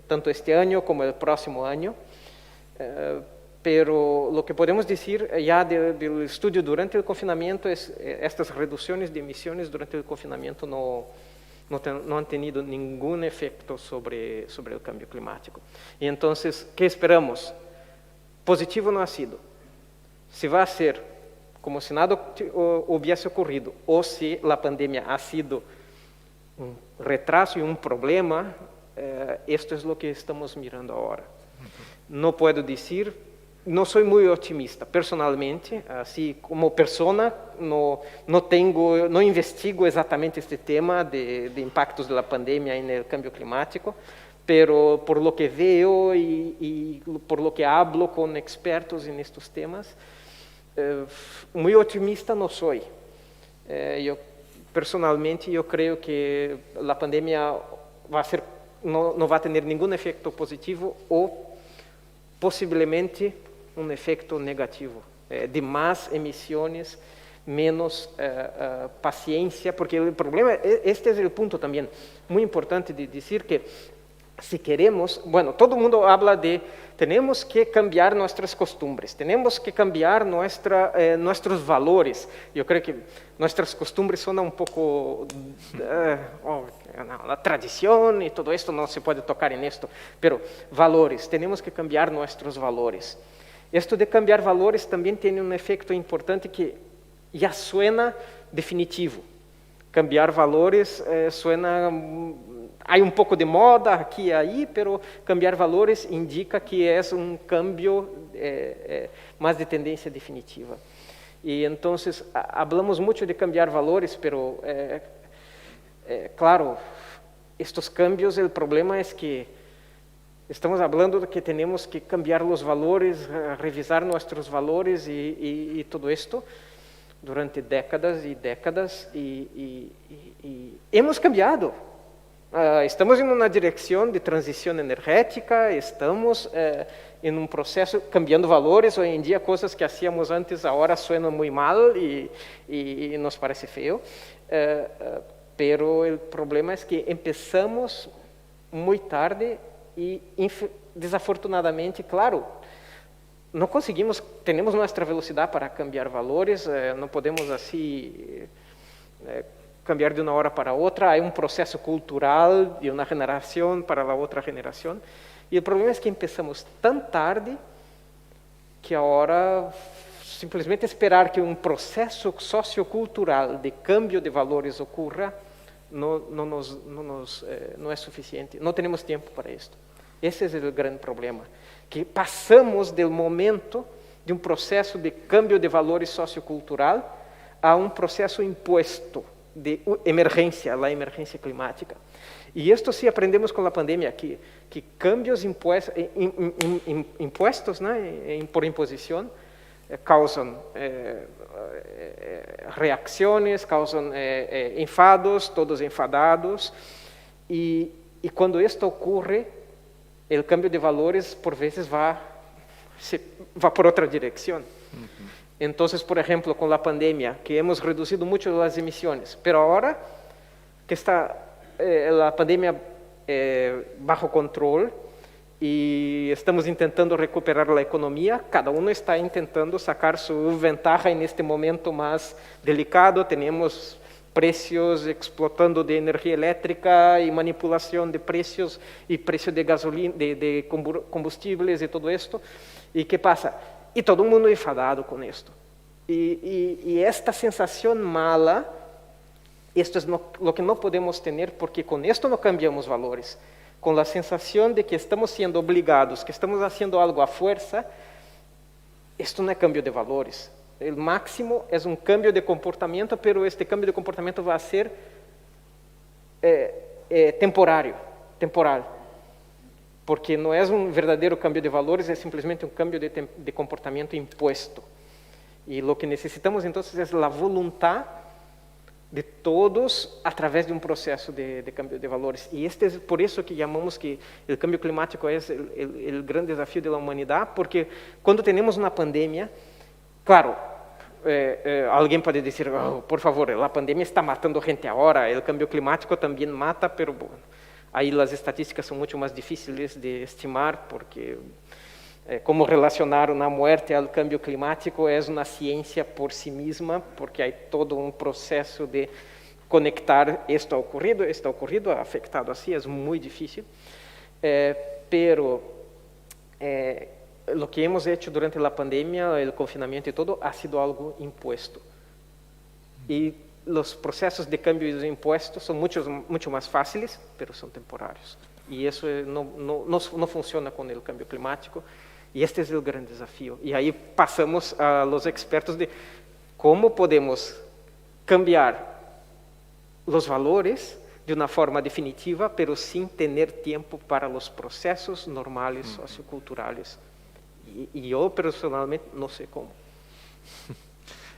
tanto este año como el próximo año, pero lo que podemos decir ya del estudio durante el confinamiento es estas reducciones de emisiones durante el confinamiento no han tenido ningún efecto sobre el cambio climático. Y entonces, ¿qué esperamos? Positivo no ha sido. Si va a ser como si nada hubiese ocurrido o si la pandemia ha sido un retraso y un problema, esto es lo que estamos mirando ahora. No puedo decir, no soy muy optimista personalmente, así como persona no investigo exactamente este tema de impactos de la pandemia en el cambio climático, pero por lo que veo y por lo que hablo con expertos en estos temas, muy optimista no soy. Personalmente, yo creo que la pandemia no va a tener ningún efecto positivo o posiblemente un efecto negativo, de más emisiones, menos paciencia, porque el problema, este es el punto también muy importante de decir que si queremos, bueno, todo el mundo habla de tenemos que cambiar nuestras costumbres, tenemos que cambiar nuestros valores. Yo creo que nuestras costumbres son un poco la tradición y todo esto, no se puede tocar en esto, pero valores, tenemos que cambiar nuestros valores. Esto de cambiar valores también tiene un efecto importante que ya suena definitivo. Cambiar valores suena... Hay un poco de moda aquí y ahí, pero cambiar valores indica que es un cambio más de tendencia definitiva. Y entonces hablamos mucho de cambiar valores, pero claro, estos cambios, el problema es que estamos hablando de que tenemos que cambiar los valores, revisar nuestros valores y todo esto durante décadas y décadas y hemos cambiado. Estamos en una dirección de transición energética, estamos en un proceso cambiando valores. Hoy en día cosas que hacíamos antes ahora suenan muy mal y nos parece feo, pero el problema es que empezamos muy tarde y desafortunadamente, claro, no conseguimos, tenemos nuestra velocidad para cambiar valores, no podemos así... cambiar de una hora para otra, hay un proceso cultural de una generación para la otra generación, y el problema es que empezamos tan tarde que ahora simplesmente esperar que un proceso sociocultural de cambio de valores ocurra no es suficiente, no tenemos tiempo para esto. Ese es el gran problema, que pasamos del momento de un proceso de cambio de valores sociocultural a un proceso impuesto de emergência, la emergência climática. E isto sí aprendemos com a pandemia, que cambios impuestos, né, por imposição, causam reacções, causam enfados, todos enfadados, e quando isto ocorre, o cambio de valores, por vezes, vai por outra direção. Entonces, por ejemplo, con la pandemia, que hemos reducido mucho las emisiones, pero ahora que está la pandemia bajo control y estamos intentando recuperar la economía, cada uno está intentando sacar su ventaja en este momento más delicado. Tenemos precios explotando de energía eléctrica y manipulación de precios y precio de gasolina, de combustibles y todo esto. ¿Y qué pasa? Y todo el mundo enfadado con esto. Y esta sensación mala, esto es lo que no podemos tener, porque con esto no cambiamos valores. Con la sensación de que estamos siendo obligados, que estamos haciendo algo a fuerza, esto no es cambio de valores. El máximo es un cambio de comportamiento, pero este cambio de comportamiento va a ser temporal. Porque no es un verdadero cambio de valores, es simplemente un cambio de comportamiento impuesto. Y lo que necesitamos entonces es la voluntad de todos a través de un proceso de cambio de valores. Y este es por eso que llamamos que el cambio climático es el gran desafío de la humanidad, porque cuando tenemos una pandemia, claro, alguien puede decir, oh, por favor, la pandemia está matando gente ahora, el cambio climático también mata, pero bueno, ahí las estadísticas son mucho más difíciles de estimar, porque cómo relacionar una muerte al cambio climático es una ciencia por sí misma, porque hay todo un proceso de conectar esto ha ocurrido, ha afectado así, es muy difícil, pero lo que hemos hecho durante la pandemia, el confinamiento y todo, ha sido algo impuesto. Y los procesos de cambio impuestos son mucho más fáciles, pero son temporarios. Y eso no funciona con el cambio climático. Y este es el gran desafío. Y ahí pasamos a los expertos de cómo podemos cambiar los valores de una forma definitiva, pero sin tener tiempo para los procesos normales socioculturales. Y yo personalmente no sé cómo.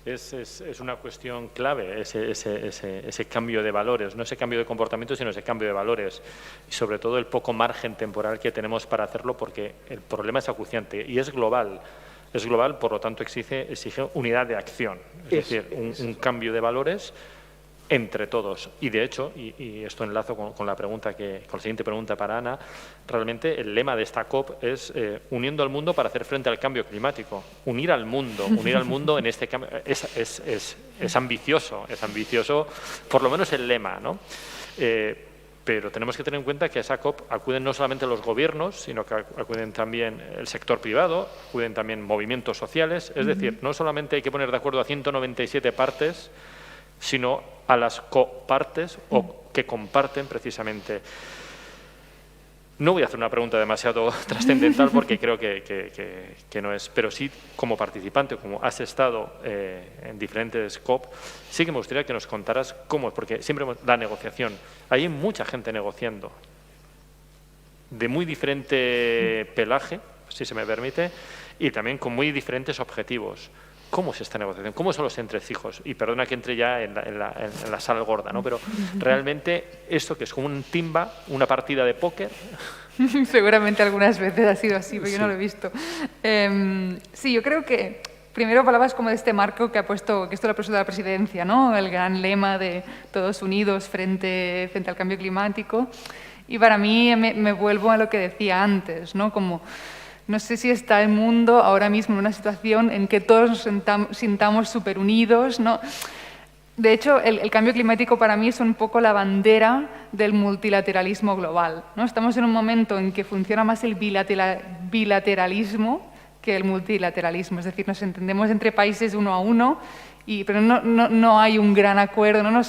Es una cuestión clave ese cambio de valores, no ese cambio de comportamiento, sino ese cambio de valores. Y sobre todo el poco margen temporal que tenemos para hacerlo, porque el problema es acuciante y es global. Es global, por lo tanto exige unidad de acción. Es decir, un cambio de valores entre todos. Y de hecho, y esto enlazo con la siguiente pregunta para Ana, realmente el lema de esta COP es uniendo al mundo para hacer frente al cambio climático. Unir al mundo en este cambio es ambicioso, por lo menos el lema, ¿no? Pero tenemos que tener en cuenta que a esa COP acuden no solamente los gobiernos, sino que acuden también el sector privado, acuden también movimientos sociales, es decir, no solamente hay que poner de acuerdo a 197 partes, sino a las copartes o que comparten precisamente. No voy a hacer una pregunta demasiado trascendental porque creo que no es, pero sí como participante, como has estado en diferentes COP, sí que me gustaría que nos contaras cómo, porque siempre la negociación, hay mucha gente negociando de muy diferente pelaje, si se me permite, y también con muy diferentes objetivos. ¿Cómo es esta negociación? ¿Cómo son los entrecijos? Y perdona que entre ya en la sala gorda, ¿no? Pero realmente esto que es como un timba, una partida de póker. Seguramente algunas veces ha sido así, pero yo no lo he visto. Sí, yo creo que primero hablabas como de este marco que esto lo ha puesto la presidencia, ¿no? El gran lema de todos unidos frente al cambio climático. Y para mí me vuelvo a lo que decía antes, ¿no? Como no sé si está el mundo ahora mismo en una situación en que todos nos sintamos súper unidos, ¿no? De hecho, el cambio climático para mí es un poco la bandera del multilateralismo global, ¿no? Estamos en un momento en que funciona más el bilateralismo que el multilateralismo, es decir, nos entendemos entre países uno a uno, pero no hay un gran acuerdo, no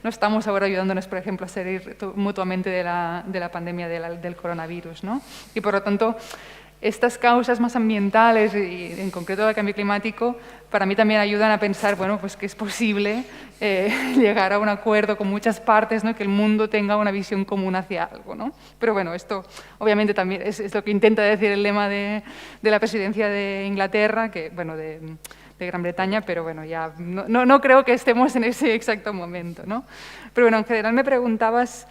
estamos ahora ayudándonos, por ejemplo, a salir mutuamente de la pandemia del coronavirus, ¿no? Y por lo tanto, estas causas más ambientales y en concreto el cambio climático para mí también ayudan a pensar, bueno, pues que es posible llegar a un acuerdo con muchas partes, ¿no? Que el mundo tenga una visión común hacia algo, ¿no? Pero bueno, esto obviamente también es lo que intenta decir el lema de la presidencia de Inglaterra, que bueno, de Gran Bretaña, pero bueno, ya no creo que estemos en ese exacto momento, ¿no? Pero bueno, en general me preguntabas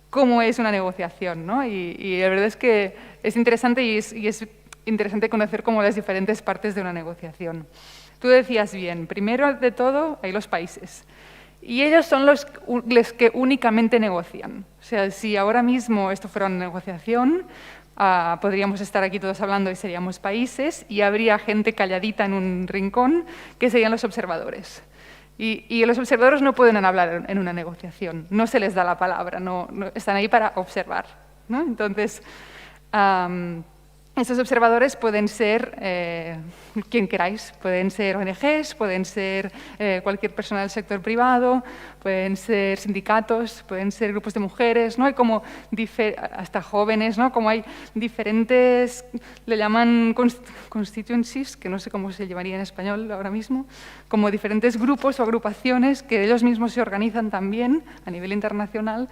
cómo es una negociación, ¿no? Y la verdad es que es interesante y es interesante conocer como las diferentes partes de una negociación. Tú decías bien, primero de todo hay los países y ellos son los que únicamente negocian. O sea, si ahora mismo esto fuera una negociación, podríamos estar aquí todos hablando y seríamos países y habría gente calladita en un rincón que serían los observadores. Y los observadores no pueden hablar en una negociación, no se les da la palabra, no están ahí para observar, ¿no? Entonces, estos observadores pueden ser quien queráis, pueden ser ONGs, pueden ser cualquier persona del sector privado, pueden ser sindicatos, pueden ser grupos de mujeres, ¿no? Hay como hasta jóvenes, ¿no? Como hay diferentes, le llaman constituencies, que no sé cómo se llamaría en español ahora mismo, como diferentes grupos o agrupaciones que ellos mismos se organizan también a nivel internacional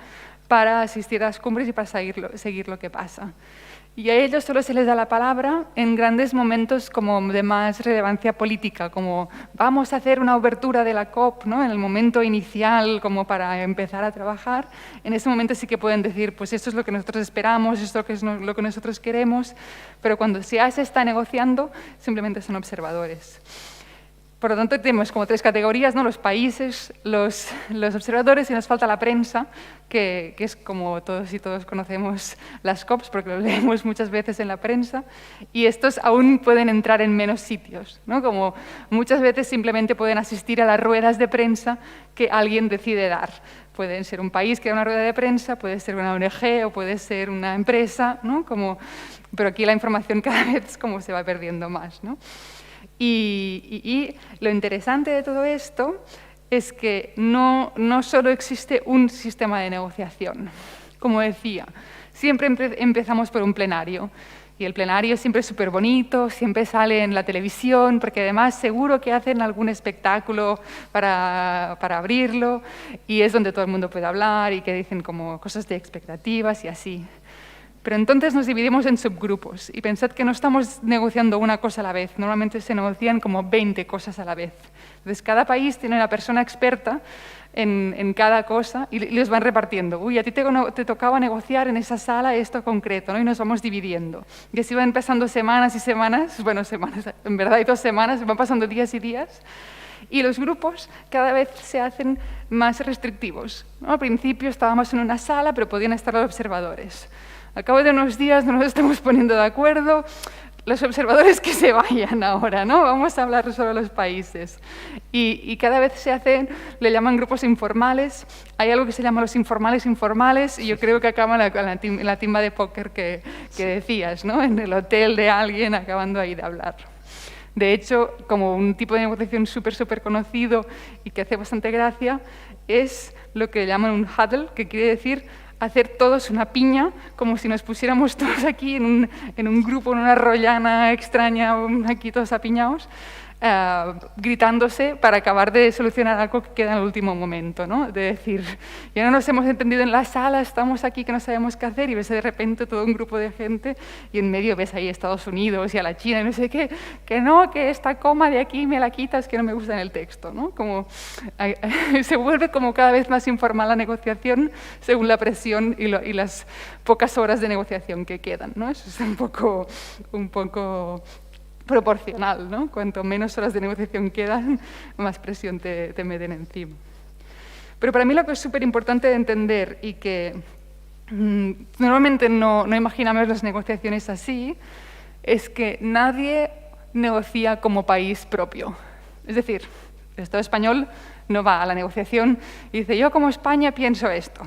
para asistir a las cumbres y para seguir lo que pasa. Y a ellos solo se les da la palabra en grandes momentos como de más relevancia política, como vamos a hacer una obertura de la COP, ¿no? En el momento inicial, como para empezar a trabajar. En ese momento sí que pueden decir, pues esto es lo que nosotros esperamos, esto es lo que nosotros queremos, pero cuando ya se está negociando, simplemente son observadores. Por lo tanto, tenemos como tres categorías, ¿no? Los países, los observadores y nos falta la prensa, que es como todos y todos conocemos las COPs, porque lo leemos muchas veces en la prensa, y estos aún pueden entrar en menos sitios, ¿no? Como muchas veces simplemente pueden asistir a las ruedas de prensa que alguien decide dar. Puede ser un país que da una rueda de prensa, puede ser una ONG o puede ser una empresa, ¿no? Pero aquí la información cada vez como se va perdiendo más, ¿no? Y lo interesante de todo esto es que no solo existe un sistema de negociación. Como decía, siempre empezamos por un plenario. Y el plenario siempre es súper bonito, siempre sale en la televisión, porque además seguro que hacen algún espectáculo para abrirlo, y es donde todo el mundo puede hablar y que dicen como cosas de expectativas y así. Pero entonces nos dividimos en subgrupos y pensad que no estamos negociando una cosa a la vez, normalmente se negocian como 20 cosas a la vez. Entonces cada país tiene una persona experta en cada cosa y los van repartiendo. Uy, a ti te tocaba negociar en esa sala esto concreto, ¿no? Y nos vamos dividiendo. Y así van pasando semanas y semanas, bueno, semanas, en verdad hay 2 semanas, van pasando días y días. Y los grupos cada vez se hacen más restrictivos, ¿no? Al principio estábamos en una sala, pero podían estar los observadores. Al cabo de unos días no nos estamos poniendo de acuerdo, los observadores que se vayan ahora, ¿no? Vamos a hablar solo los países. Y cada vez se hacen, le llaman grupos informales, hay algo que se llama los informales, y yo creo que acaban en la timba de póker que decías, ¿no? En el hotel de alguien acabando ahí de hablar. De hecho, como un tipo de negociación súper conocido y que hace bastante gracia, es lo que llaman un huddle, que quiere decir hacer todos una piña, como si nos pusiéramos todos aquí en un grupo, en una rollana extraña, aquí todos apiñados, gritándose para acabar de solucionar algo que queda en el último momento, ¿no? De decir, ya no nos hemos entendido en la sala, estamos aquí que no sabemos qué hacer, y ves de repente todo un grupo de gente y en medio ves ahí a Estados Unidos y a la China y no sé qué, que no, que esta coma de aquí me la quitas, que no me gusta en el texto, ¿no? Como, se vuelve como cada vez más informal la negociación según la presión y las pocas horas de negociación que quedan, ¿no? Eso es un poco proporcional, ¿no? Cuanto menos horas de negociación quedan, más presión te meten encima. Pero para mí lo que es súper importante de entender y que normalmente no imaginamos las negociaciones así, es que nadie negocia como país propio. Es decir, el Estado español no va a la negociación y dice, yo como España pienso esto.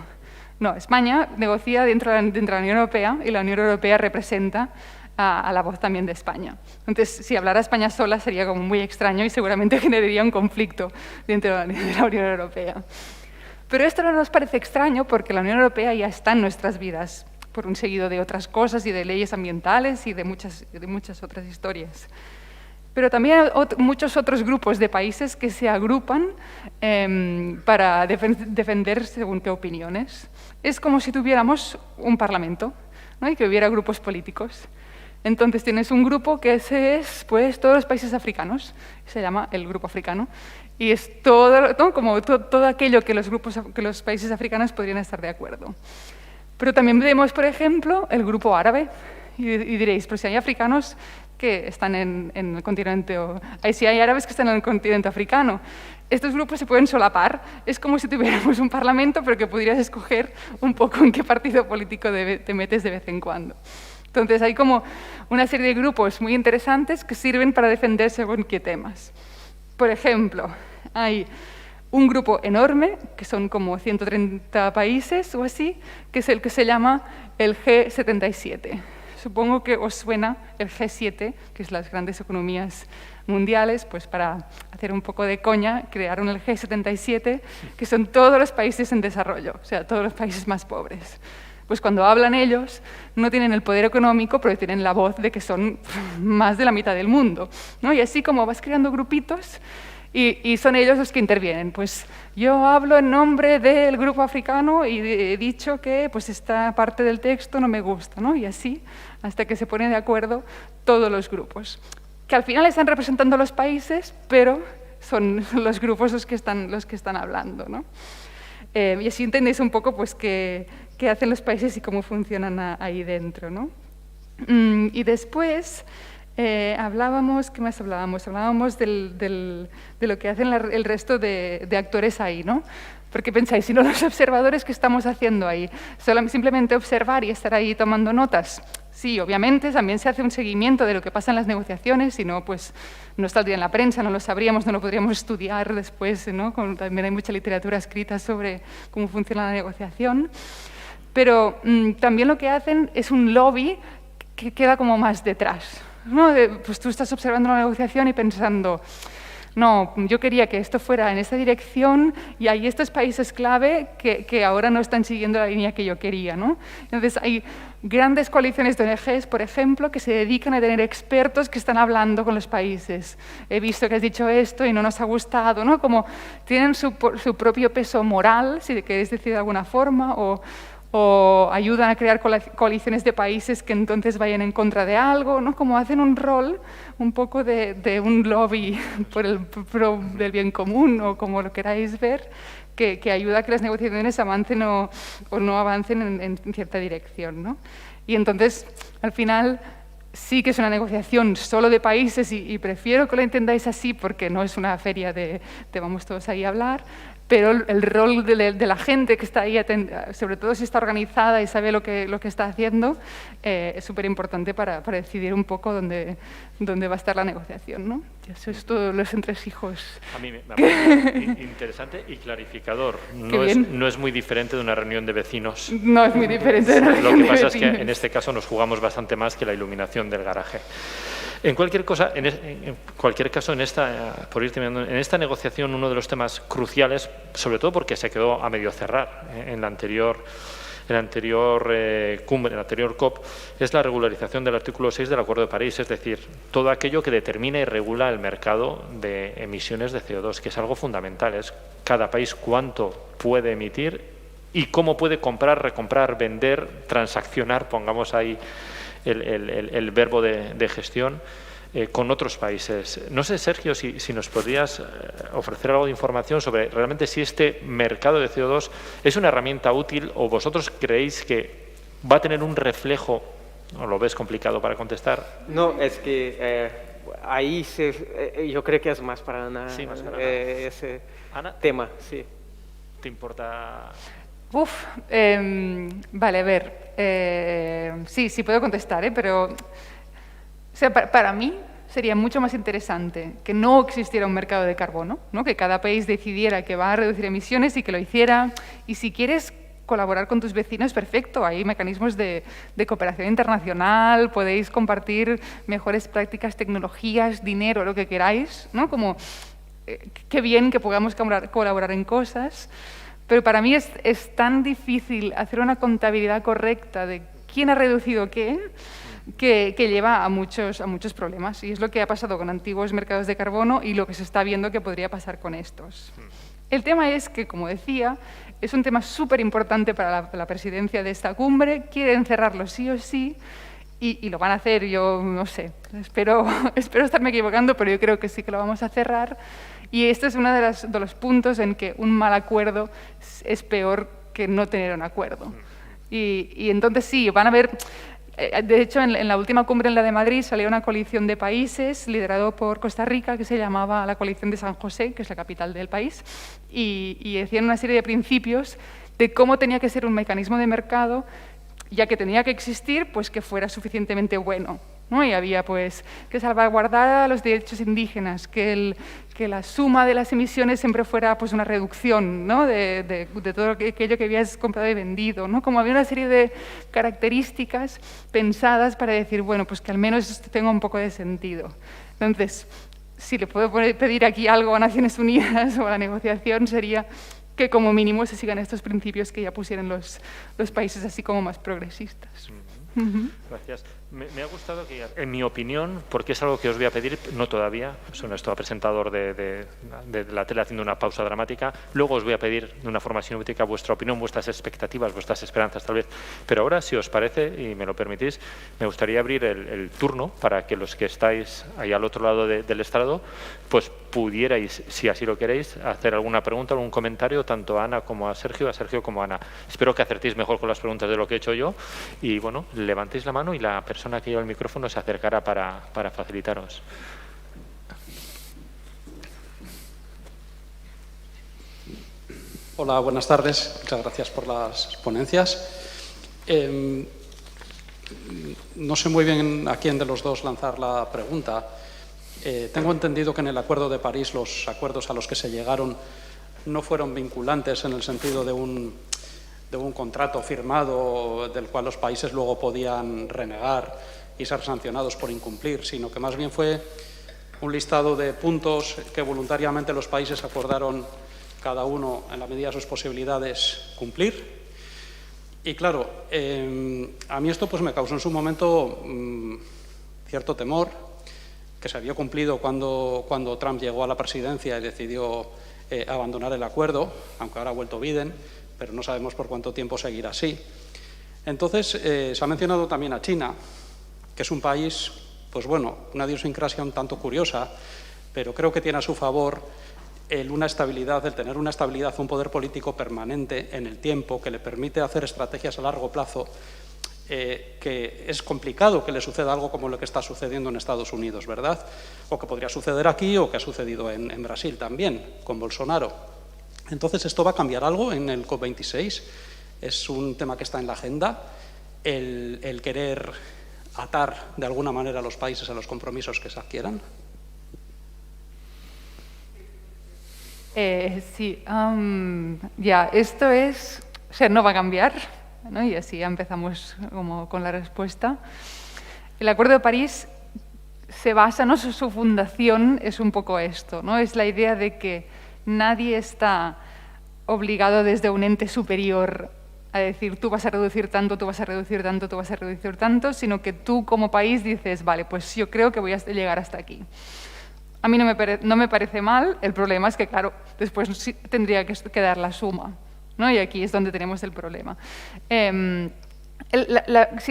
No, España negocia dentro de la Unión Europea y la Unión Europea representa a la voz también de España. Entonces, si hablara España sola sería como muy extraño y seguramente generaría un conflicto dentro de la Unión Europea. Pero esto no nos parece extraño porque la Unión Europea ya está en nuestras vidas por un seguido de otras cosas y de leyes ambientales y de muchas otras historias. Pero también hay muchos otros grupos de países que se agrupan para defender según qué opiniones. Es como si tuviéramos un parlamento, ¿no? Y que hubiera grupos políticos. Entonces tienes un grupo que ese es pues, todos los países africanos, se llama el Grupo Africano, y es todo, ¿no? Como todo aquello que los países africanos podrían estar de acuerdo. Pero también vemos, por ejemplo, el Grupo Árabe, y diréis, pero si hay africanos que están en el continente, si hay árabes que están en el continente africano. Estos grupos se pueden solapar, es como si tuviéramos un parlamento, pero que podrías escoger un poco en qué partido político te metes de vez en cuando. Entonces hay como una serie de grupos muy interesantes que sirven para defender según qué temas. Por ejemplo, hay un grupo enorme, que son como 130 países o así, que es el que se llama el G77. Supongo que os suena el G7, que es las grandes economías mundiales, pues para hacer un poco de coña, crearon el G77, que son todos los países en desarrollo, o sea, todos los países más pobres. Pues cuando hablan ellos, no tienen el poder económico, pero tienen la voz de que son más de la mitad del mundo, ¿no? Y así como vas creando grupitos, y son ellos los que intervienen. Pues yo hablo en nombre del grupo africano y he dicho que pues, esta parte del texto no me gusta, ¿no? Y así, hasta que se ponen de acuerdo todos los grupos, que al final están representando a los países, pero son los grupos los que están hablando, ¿no? Y así entendéis un poco pues, qué hacen los países y cómo funcionan ahí dentro, ¿no? Y después hablábamos, ¿qué más hablábamos? Hablábamos de lo que hacen el resto de actores ahí, ¿no? Porque pensáis, si no los observadores, ¿qué estamos haciendo ahí? ¿Simplemente observar y estar ahí tomando notas? Sí, obviamente, también se hace un seguimiento de lo que pasa en las negociaciones, si no, pues no está el día en la prensa, no lo sabríamos, no lo podríamos estudiar después, ¿no? También hay mucha literatura escrita sobre cómo funciona la negociación. Pero también lo que hacen es un lobby que queda como más detrás, ¿no? Pues tú estás observando la negociación y pensando, no, yo quería que esto fuera en esta dirección y hay estos países clave que ahora no están siguiendo la línea que yo quería, ¿no? Entonces hay grandes coaliciones de ONGs, por ejemplo, que se dedican a tener expertos que están hablando con los países. He visto que has dicho esto y no nos ha gustado, ¿no? Como tienen su propio peso moral, si queréis decir de alguna forma, o ayudan a crear coaliciones de países que entonces vayan en contra de algo, ¿no? Como hacen un rol un poco de un lobby del bien común, o como lo queráis ver, que ayuda a que las negociaciones avancen o no avancen en cierta dirección, ¿no? Y entonces, al final, sí que es una negociación solo de países y prefiero que lo entendáis así porque no es una feria de vamos todos ahí a hablar, pero el rol de la gente que está ahí, sobre todo si está organizada y sabe lo que está haciendo, es súper importante para decidir un poco dónde va a estar la negociación, ¿no? Y eso es todos los entresijos. A mí me parece interesante y clarificador. No es muy diferente de una reunión de vecinos. No es muy diferente de una reunión de vecinos. Lo que pasa es que en este caso nos jugamos bastante más que la iluminación del garaje. En cualquier caso, en esta negociación, uno de los temas cruciales, sobre todo porque se quedó a medio cerrar en la anterior cumbre, en la anterior COP, es la regularización del artículo 6 del Acuerdo de París, es decir, todo aquello que determina y regula el mercado de emisiones de CO2, que es algo fundamental, es cada país cuánto puede emitir y cómo puede comprar, recomprar, vender, transaccionar, pongamos ahí el verbo de gestión, con otros países. No sé, Sergio, si nos podrías ofrecer algo de información sobre realmente si este mercado de CO2 es una herramienta útil o vosotros creéis que va a tener un reflejo, o lo ves complicado para contestar. No, es que ahí yo creo que es más para Ana, sí, más para Ana. Ese Ana, tema. Sí. ¿Te importa? Vale, a ver, sí puedo contestar, pero o sea, para mí sería mucho más interesante que no existiera un mercado de carbono, ¿no? Que cada país decidiera que va a reducir emisiones y que lo hiciera, y si quieres colaborar con tus vecinos, perfecto, hay mecanismos de cooperación internacional, podéis compartir mejores prácticas, tecnologías, dinero, lo que queráis, ¿no? Como, qué bien que podamos colaborar en cosas. Pero para mí es tan difícil hacer una contabilidad correcta de quién ha reducido qué, que lleva a muchos problemas. Y es lo que ha pasado con antiguos mercados de carbono y lo que se está viendo que podría pasar con estos. El tema es que, como decía, es un tema súper importante para la presidencia de esta cumbre. Quieren cerrarlo sí o sí y lo van a hacer, yo no sé. Espero estarme equivocando, pero yo creo que sí que lo vamos a cerrar. Y este es uno de los puntos en que un mal acuerdo es peor que no tener un acuerdo. Y entonces sí, van a haber... De hecho, en la última cumbre, en la de Madrid, salió una coalición de países liderado por Costa Rica que se llamaba la Coalición de San José, que es la capital del país, y decían una serie de principios de cómo tenía que ser un mecanismo de mercado, ya que tenía que existir, pues que fuera suficientemente bueno, ¿no? Y había pues que salvaguardar los derechos indígenas, que la suma de las emisiones siempre fuera pues una reducción, ¿no? de todo aquello que habías comprado y vendido, ¿no? Como había una serie de características pensadas para decir, bueno, pues que al menos esto tenga un poco de sentido. Entonces, si le puedo pedir aquí algo a Naciones Unidas o a la negociación, sería que como mínimo se sigan estos principios que ya pusieron los países así como más progresistas. Gracias. Me ha gustado que, en mi opinión, porque es algo que os voy a pedir, no todavía, no estoy presentador de la tele haciendo una pausa dramática, luego os voy a pedir de una forma sinóptica vuestra opinión, vuestras expectativas, vuestras esperanzas tal vez, pero ahora, si os parece y me lo permitís, me gustaría abrir el turno para que los que estáis ahí al otro lado del estrado, pues pudierais, si así lo queréis, hacer alguna pregunta, algún comentario, tanto a Ana como a Sergio como a Ana. Espero que acertéis mejor con las preguntas de lo que he hecho yo y, bueno, levantéis la mano y la persona que lleva el micrófono se acercará para facilitaros. Hola, buenas tardes. Muchas gracias por las ponencias. No sé muy bien a quién de los dos lanzar la pregunta. Tengo entendido que en el Acuerdo de París los acuerdos a los que se llegaron no fueron vinculantes en el sentido de un contrato firmado del cual los países luego podían renegar y ser sancionados por incumplir, sino que más bien fue un listado de puntos que voluntariamente los países acordaron cada uno, en la medida de sus posibilidades, cumplir. Y claro, a mí esto pues me causó en su momento cierto temor, que se había cumplido cuando Trump llegó a la presidencia y decidió abandonar el acuerdo, aunque ahora ha vuelto Biden, pero no sabemos por cuánto tiempo seguirá así. Entonces, se ha mencionado también a China, que es un país, pues bueno, una idiosincrasia un tanto curiosa, pero creo que tiene a su favor el tener una estabilidad, un poder político permanente en el tiempo que le permite hacer estrategias a largo plazo, que es complicado que le suceda algo como lo que está sucediendo en Estados Unidos, ¿verdad? O que podría suceder aquí o que ha sucedido en Brasil también, con Bolsonaro. Entonces, ¿esto va a cambiar algo en el COP26? Es un tema que está en la agenda, el querer atar de alguna manera a los países a los compromisos que se adquieran. Sí, esto no va a cambiar, ¿no? Y así ya empezamos como con la respuesta. El Acuerdo de París se basa, ¿no? Su fundación es un poco esto, ¿no? Es la idea de que nadie está obligado desde un ente superior a decir tú vas a reducir tanto, tú vas a reducir tanto, tú vas a reducir tanto, sino que tú como país dices, vale, pues yo creo que voy a llegar hasta aquí. A mí no me parece mal, el problema es que, claro, después sí tendría que dar la suma, ¿no? Y aquí es donde tenemos el problema. Si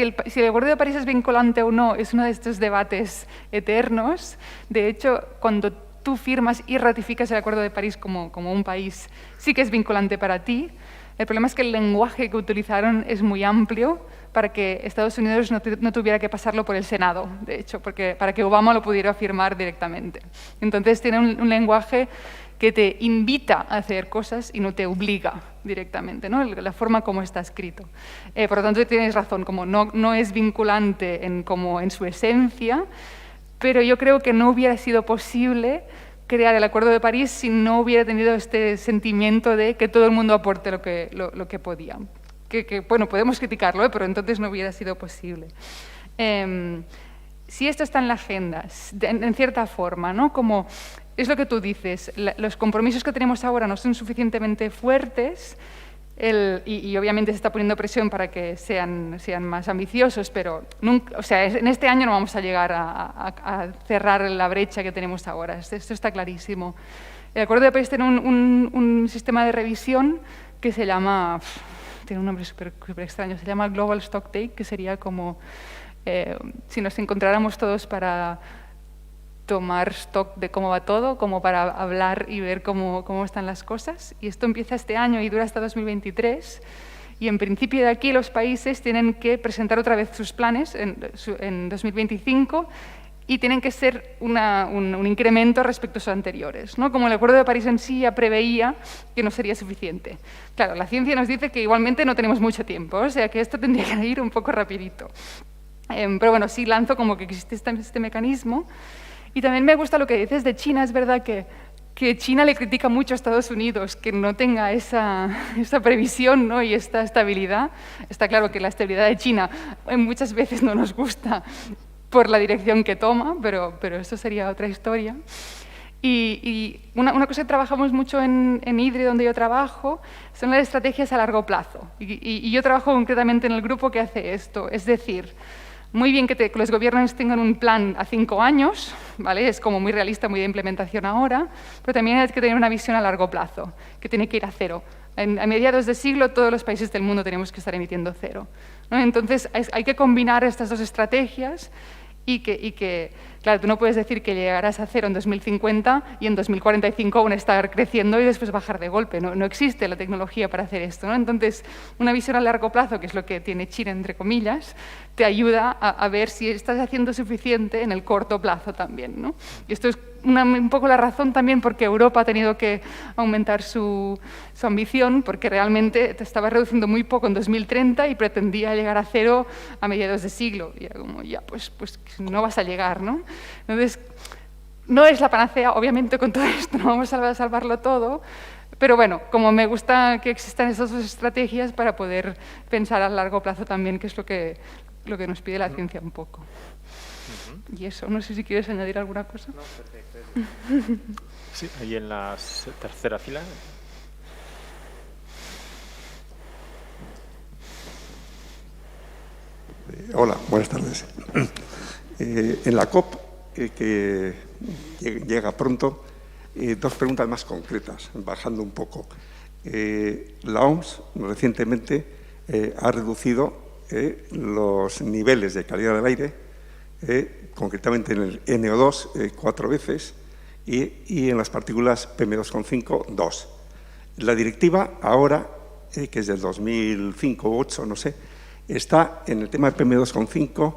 el Acuerdo de París es vinculante o no es uno de estos debates eternos. De hecho, cuando tú firmas y ratificas el Acuerdo de París como un país, sí que es vinculante para ti. El problema es que el lenguaje que utilizaron es muy amplio para que Estados Unidos no tuviera que pasarlo por el Senado, de hecho, para que Obama lo pudiera firmar directamente. Entonces tiene un lenguaje que te invita a hacer cosas y no te obliga directamente, ¿no? La forma como está escrito. Por lo tanto, tienes razón, como no es vinculante en su esencia, pero yo creo que no hubiera sido posible crear el Acuerdo de París si no hubiera tenido este sentimiento de que todo el mundo aporte lo que podía. Bueno, podemos criticarlo, pero entonces no hubiera sido posible. Si esto está en la agenda, en cierta forma, ¿no? Como es lo que tú dices, los compromisos que tenemos ahora no son suficientemente fuertes y obviamente se está poniendo presión para que sean más ambiciosos, pero nunca, en este año no vamos a llegar a cerrar la brecha que tenemos ahora. Esto está clarísimo. El Acuerdo de París tiene un sistema de revisión que se llama, tiene un nombre súper extraño, se llama Global Stocktake, que sería como si nos encontráramos todos para tomar stock de cómo va todo, como para hablar y ver cómo están las cosas. Y esto empieza este año y dura hasta 2023. Y en principio de aquí los países tienen que presentar otra vez sus planes en 2025 y tienen que ser un incremento respecto a sus anteriores, ¿no? Como el Acuerdo de París en sí ya preveía que no sería suficiente. Claro, la ciencia nos dice que igualmente no tenemos mucho tiempo, o sea que esto tendría que ir un poco rapidito. Pero bueno, sí lanzo como que existe este mecanismo. Y también me gusta lo que dices de China. Es verdad que China le critica mucho a Estados Unidos que no tenga esa previsión, ¿no? Y esta estabilidad. Está claro que la estabilidad de China muchas veces no nos gusta por la dirección que toma, pero eso sería otra historia. Y una cosa que trabajamos mucho en IDRI, donde yo trabajo, son las estrategias a largo plazo. Y yo trabajo concretamente en el grupo que hace esto. Es decir, muy bien que los gobiernos tengan un plan a 5 años, ¿vale? Es como muy realista, muy de implementación ahora, pero también hay que tener una visión a largo plazo, que tiene que ir a cero. A mediados de siglo todos los países del mundo tenemos que estar emitiendo cero, ¿no? Entonces hay que combinar estas dos estrategias y que, claro, tú no puedes decir que llegarás a cero en 2050 y en 2045 aún estar creciendo y después bajar de golpe. No existe la tecnología para hacer esto, ¿no? Entonces, una visión a largo plazo, que es lo que tiene China, entre comillas, te ayuda a ver si estás haciendo suficiente en el corto plazo también, ¿no? Y esto es un poco la razón también porque Europa ha tenido que aumentar su ambición, porque realmente te estaba reduciendo muy poco en 2030 y pretendía llegar a cero a mediados de siglo. Y era como, ya, pues no vas a llegar, ¿no? Entonces, no es la panacea, obviamente con todo esto no vamos a salvarlo todo, pero bueno, como me gusta que existan esas dos estrategias para poder pensar a largo plazo también, que es lo que nos pide la ciencia un poco. Y eso, no sé si quieres añadir alguna cosa. No, perfecto. Sí, ahí en la tercera fila. Hola, buenas tardes. En la COP, que llega pronto, dos preguntas más concretas, bajando un poco. La OMS recientemente ha reducido los niveles de calidad del aire, concretamente en el NO2 4 veces y en las partículas PM2,5 2. La directiva ahora, que es del 2005 o 2008, no sé, está en el tema de PM2,5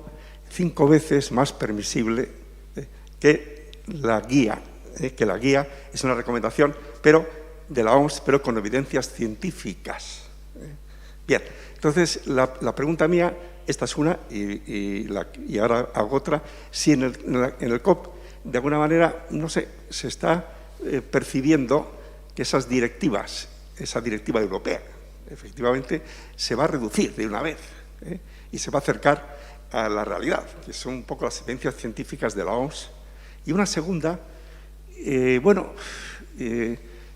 5 veces más permisible que la guía es una recomendación pero de la OMS, pero con evidencias científicas. Bien, entonces la pregunta mía, esta es una y ahora hago otra, si en el COP de alguna manera, no sé, se está percibiendo que esas directivas, esa directiva europea, efectivamente se va a reducir de una vez y se va a acercar a la realidad, que son un poco las evidencias científicas de la OMS. Y una segunda,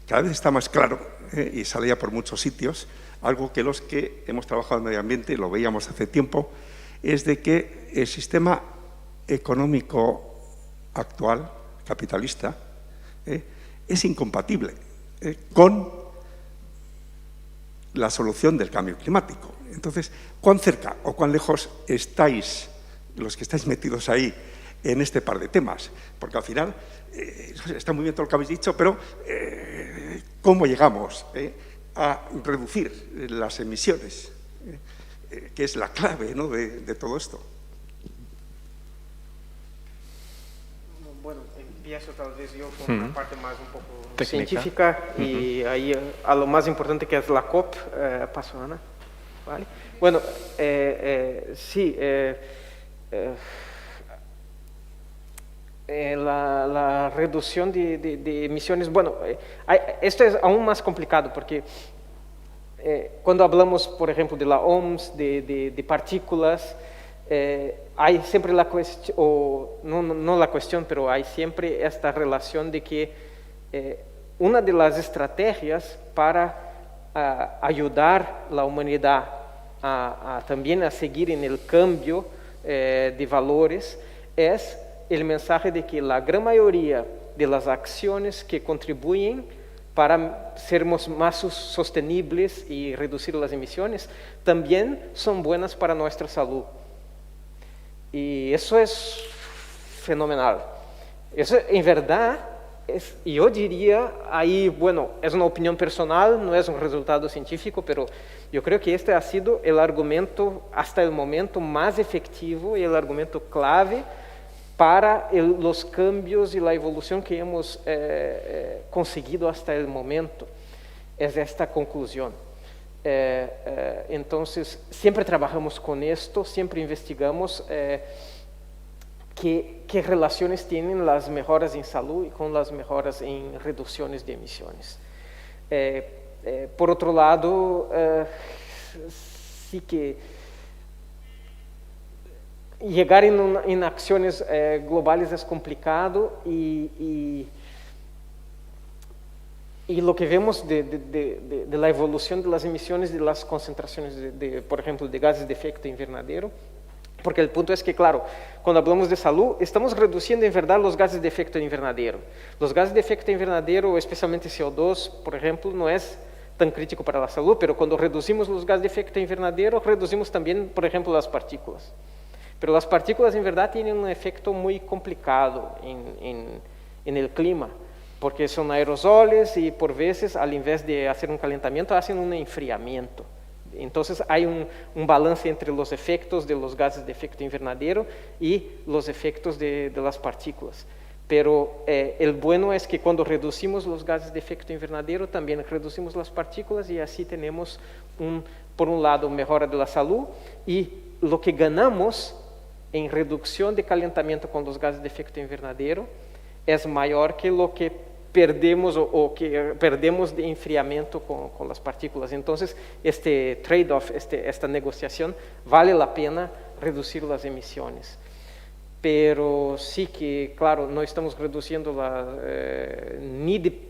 cada vez está más claro y sale ya por muchos sitios, algo que los que hemos trabajado en medio ambiente, lo veíamos hace tiempo, es de que el sistema económico actual, capitalista, es incompatible con la solución del cambio climático. Entonces, ¿cuán cerca o cuán lejos estáis, los que estáis metidos ahí, en este par de temas? Porque al final, está muy bien todo lo que habéis dicho, pero ¿cómo llegamos a reducir las emisiones? Que es la clave, ¿no?, de todo esto. Bueno, empiezo tal vez yo con una parte más un poco técnica, científica y ahí a lo más importante que es la COP, paso Ana. ¿Vale? Bueno, sí, la reducción de emisiones, bueno, esto es aún más complicado porque cuando hablamos, por ejemplo, de la OMS, de partículas, hay siempre la cuestión, o no la cuestión, pero hay siempre esta relación de que una de las estrategias para ayudar a la humanidad también a seguir en el cambio de valores es el mensaje de que la gran mayoría de las acciones que contribuyen para sermos más sostenibles y reducir las emisiones también son buenas para nuestra salud. Y eso es fenomenal. Eso, en verdad, yo diría, ahí, bueno, es una opinión personal, no es un resultado científico, pero yo creo que este ha sido el argumento hasta el momento más efectivo y el argumento clave para los cambios y la evolución que hemos conseguido hasta el momento. Es esta conclusión. Entonces, siempre trabajamos con esto, siempre investigamos qué relaciones tienen las mejoras en salud y con las mejoras en reducciones de emisiones. Por otro lado, sí que llegar en acciones globales es complicado y lo que vemos de la evolución de las emisiones de las concentraciones, por ejemplo, de gases de efecto invernadero, porque el punto es que, claro, cuando hablamos de salud, estamos reduciendo en verdad los gases de efecto invernadero. Los gases de efecto invernadero, especialmente CO2, por ejemplo, no es tan crítico para la salud, pero cuando reducimos los gases de efecto invernadero, reducimos también, por ejemplo, las partículas. Pero las partículas en verdad tienen un efecto muy complicado en el clima, porque son aerosoles y por veces, al invés de hacer un calentamiento, hacen un enfriamiento. Entonces hay un balance entre los efectos de los gases de efecto invernadero y los efectos de las partículas. Pero el bueno es que cuando reducimos los gases de efecto invernadero, también reducimos las partículas y así tenemos, por un lado, mejora de la salud y lo que ganamos en reducción de calentamiento con los gases de efecto invernadero es mayor que lo que perdemos o que perdemos de enfriamiento con las partículas. Entonces, este trade-off, esta negociación, vale la pena reducir las emisiones. Pero sí que, claro, no estamos reduciendo ni de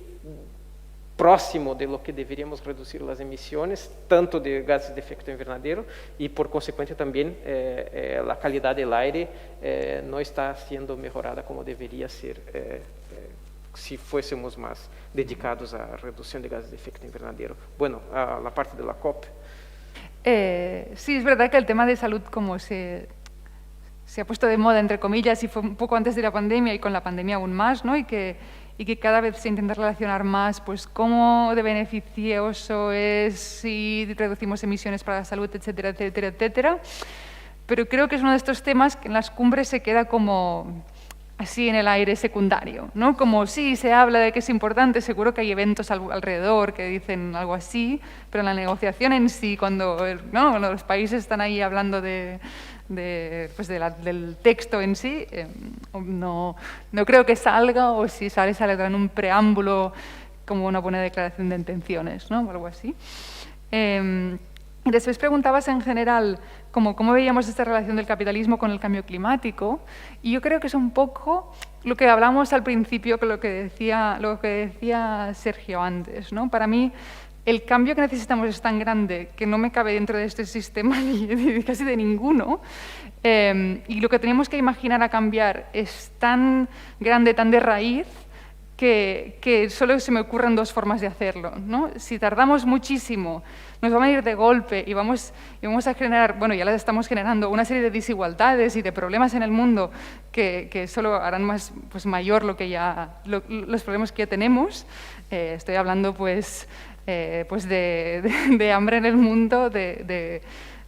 próximo de lo que deberíamos reducir las emisiones, tanto de gases de efecto invernadero, y por consecuente también la calidad del aire no está siendo mejorada como debería ser si fuésemos más dedicados a reducción de gases de efecto invernadero. Bueno, a la parte de la COP. Sí, es verdad que el tema de salud como se ha puesto de moda, entre comillas, y fue un poco antes de la pandemia y con la pandemia aún más, ¿no? Y que cada vez se intenta relacionar más, pues, cómo de beneficioso es si reducimos emisiones para la salud, etcétera, etcétera, etcétera. Pero creo que es uno de estos temas que en las cumbres se queda como así en el aire secundario, ¿no? Como sí, se habla de que es importante, seguro que hay eventos alrededor que dicen algo así, pero en la negociación en sí, cuando los países están ahí hablando del texto en sí, no creo que salga, o si saldrá en un preámbulo como una buena declaración de intenciones, ¿no? O algo así. Y después preguntabas en general cómo veíamos esta relación del capitalismo con el cambio climático, y yo creo que es un poco lo que hablamos al principio, lo que decía Sergio antes, ¿no? Para mí, el cambio que necesitamos es tan grande que no me cabe dentro de este sistema casi de ninguno, y lo que tenemos que imaginar a cambiar es tan grande, tan de raíz, que solo se me ocurren dos formas de hacerlo, ¿no? Si tardamos muchísimo, nos vamos a ir de golpe y vamos a generar, bueno, ya las estamos generando, una serie de desigualdades y de problemas en el mundo que solo harán más, pues, mayor los problemas que ya tenemos. Estoy hablando pues de hambre en el mundo,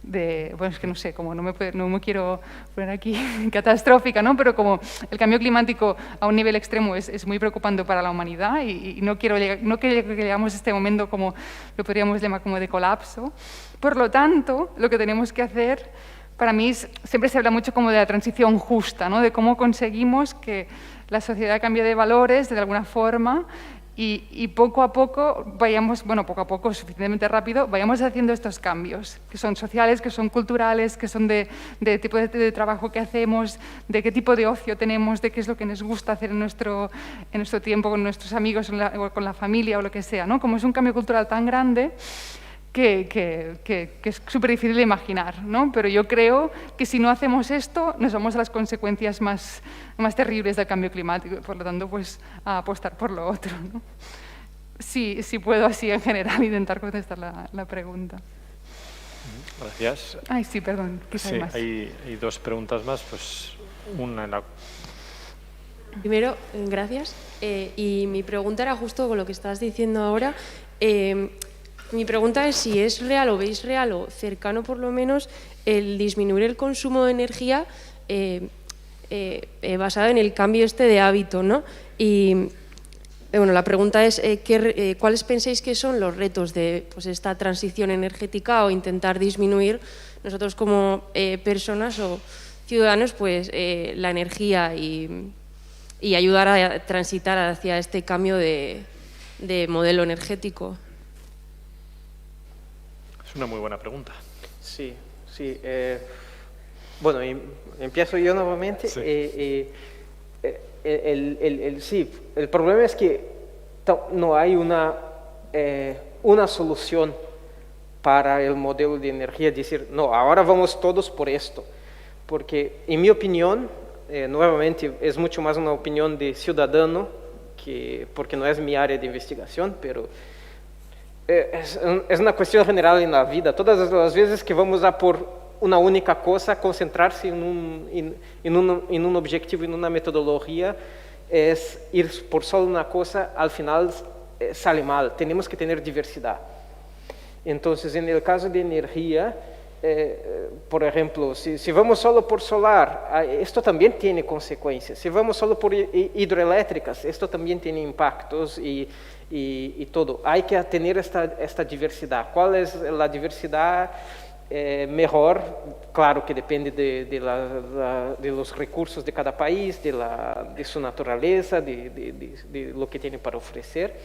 bueno, es que no sé, como no me quiero poner aquí catastrófica, ¿no? Pero como el cambio climático a un nivel extremo es muy preocupante para la humanidad y no quiero que llegamos a este momento como lo podríamos llamar como de colapso. Por lo tanto, lo que tenemos que hacer, para mí, siempre se habla mucho como de la transición justa, ¿no? De cómo conseguimos que la sociedad cambie de valores de alguna forma y poco a poco poco a poco, suficientemente rápido, vayamos haciendo estos cambios, que son sociales, que son culturales, que son de tipo de trabajo que hacemos, de qué tipo de ocio tenemos, de qué es lo que nos gusta hacer en nuestro tiempo con nuestros amigos o con la familia o lo que sea, ¿no? Como es un cambio cultural tan grande que es súper difícil de imaginar, ¿no? Pero yo creo que si no hacemos esto, nos vamos a las consecuencias más terribles del cambio climático, y por lo tanto, pues, a apostar por lo otro, ¿no? Sí puedo así en general intentar contestar la pregunta. Gracias. Ay, sí, perdón, quizá hay más. Hay dos preguntas más, pues una en la... Primero, gracias. Y mi pregunta era justo con lo que estás diciendo ahora. Mi pregunta es si es real o veis real o cercano por lo menos el disminuir el consumo de energía basado en el cambio de hábito, ¿no? Y bueno, la pregunta es, ¿cuáles pensáis que son los retos de pues, esta transición energética o intentar disminuir nosotros como personas o ciudadanos pues, la energía y ayudar a transitar hacia este cambio de modelo energético? Es una muy buena pregunta. Sí, sí. Bueno, empiezo yo nuevamente. Sí. Sí, el problema es que no hay una solución para el modelo de energía, decir, no, ahora vamos todos por esto. Porque, en mi opinión, nuevamente, es mucho más una opinión de ciudadano, porque no es mi área de investigación, pero es una cuestión general en la vida. Todas las veces que vamos a por una única cosa, concentrarse en un objetivo, en una metodología, es ir por solo una cosa, al final sale mal. Tenemos que tener diversidad. Entonces, en el caso de energía, por ejemplo, si vamos solo por solar, esto también tiene consecuencias. Si vamos solo por hidroeléctricas, esto también tiene impactos y todo. Hay que tener esta diversidad. ¿Cuál es la diversidad mejor? Claro que depende de los recursos de cada país, de su naturaleza, de lo que tiene para ofrecer.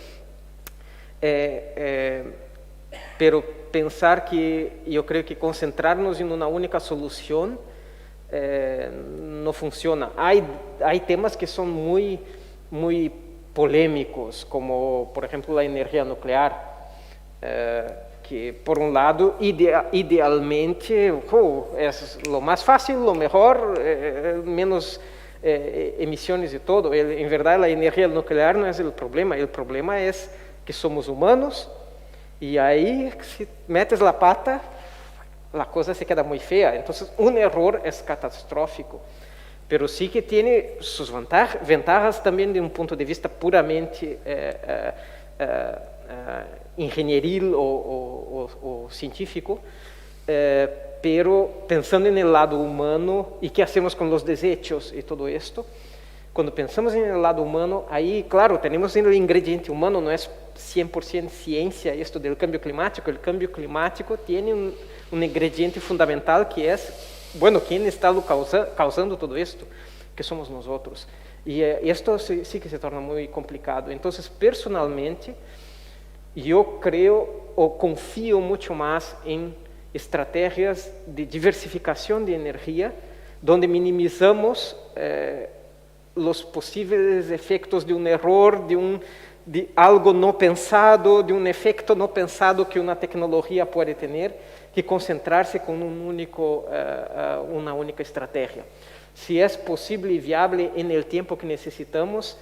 Pero pensar que yo creo que concentrarnos en una única solución no funciona. Hay temas que son muy, muy polémicos, como por ejemplo la energía nuclear, que por un lado idealmente es lo más fácil, lo mejor, menos emisiones y todo. En verdad la energía nuclear no es el problema es que somos humanos. Y ahí, si metes la pata, la cosa se queda muy fea. Entonces, un error es catastrófico. Pero sí que tiene sus ventajas también de un punto de vista puramente ingenieril o científico. Pero pensando en el lado humano y qué hacemos con los desechos y todo esto, cuando pensamos en el lado humano, ahí, claro, tenemos el ingrediente humano, no es 100% ciencia esto del cambio climático. El cambio climático tiene un ingrediente fundamental que es, bueno, ¿quién está causando todo esto? Que somos nosotros. Y esto sí que se torna muy complicado. Entonces, personalmente, yo creo o confío mucho más en estrategias de diversificación de energía, donde minimizamos los posibles efectos de un error, de algo no pensado, de un efecto no pensado que una tecnología puede tener, que concentrarse con una única estrategia. Si es posible y viable en el tiempo que necesitamos,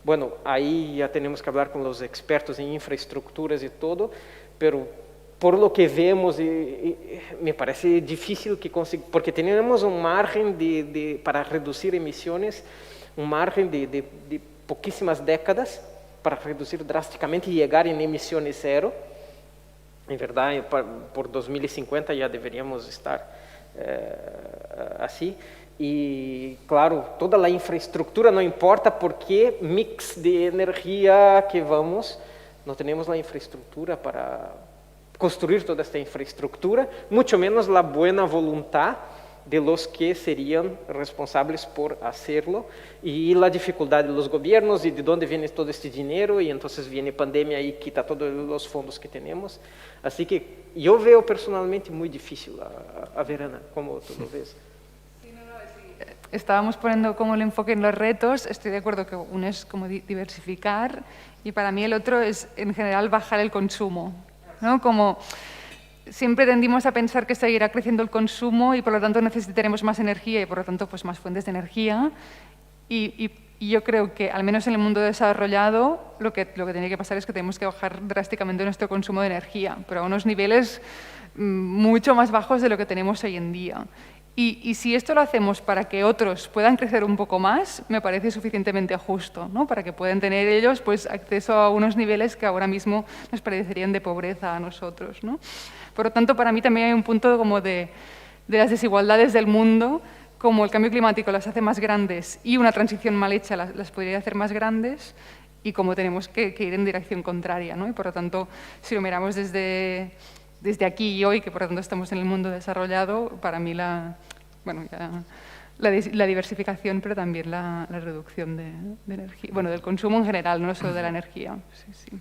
bueno, ahí ya tenemos que hablar con los expertos en infraestructuras y todo, pero por lo que vemos, me parece difícil que porque tenemos un margen para reducir emisiones, un margen de poquísimas décadas para reducir drásticamente y llegar en emisiones cero. En verdad, por 2050 ya deberíamos estar así. Y claro, toda la infraestructura, no importa por qué mix de energía que vamos, no tenemos la infraestructura para construir toda esta infraestructura, mucho menos la buena voluntad de los que serían responsables por hacerlo, y la dificultad de los gobiernos y de dónde viene todo este dinero, y entonces viene pandemia y quita todos los fondos que tenemos. Así que yo veo personalmente muy difícil a ver, Ana, ¿cómo tú lo ves? Estábamos poniendo como el enfoque en los retos. Estoy de acuerdo que uno es como diversificar, y para mí el otro es en general bajar el consumo, ¿no? Como siempre tendimos a pensar que seguirá creciendo el consumo y por lo tanto necesitaremos más energía y por lo tanto pues más fuentes de energía, y yo creo que al menos en el mundo desarrollado lo que tiene que pasar es que tenemos que bajar drásticamente nuestro consumo de energía, pero a unos niveles mucho más bajos de lo que tenemos hoy en día. Y si esto lo hacemos para que otros puedan crecer un poco más, me parece suficientemente justo, ¿no? Para que puedan tener ellos pues, acceso a unos niveles que ahora mismo nos parecerían de pobreza a nosotros, ¿no? Por lo tanto, para mí también hay un punto como de las desigualdades del mundo, como el cambio climático las hace más grandes y una transición mal hecha las podría hacer más grandes. y cómo tenemos que ir en dirección contraria, ¿no? Y por lo tanto, si lo miramos desde aquí y hoy, que por lo tanto estamos en el mundo desarrollado, para mí la diversificación, pero también la reducción de energía, bueno, del consumo en general, no solo de la energía. Sí, sí.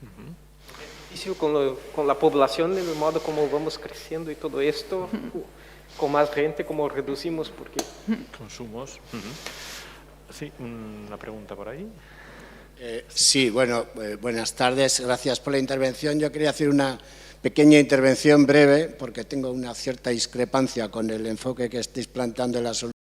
Difícil con la población, del modo como vamos creciendo y todo esto, con más gente, como reducimos, porque... Consumos. Sí, una pregunta por ahí. Sí, bueno, buenas tardes, gracias por la intervención. Yo quería hacer una pequeña intervención breve, porque tengo una cierta discrepancia con el enfoque que estáis planteando en la solución.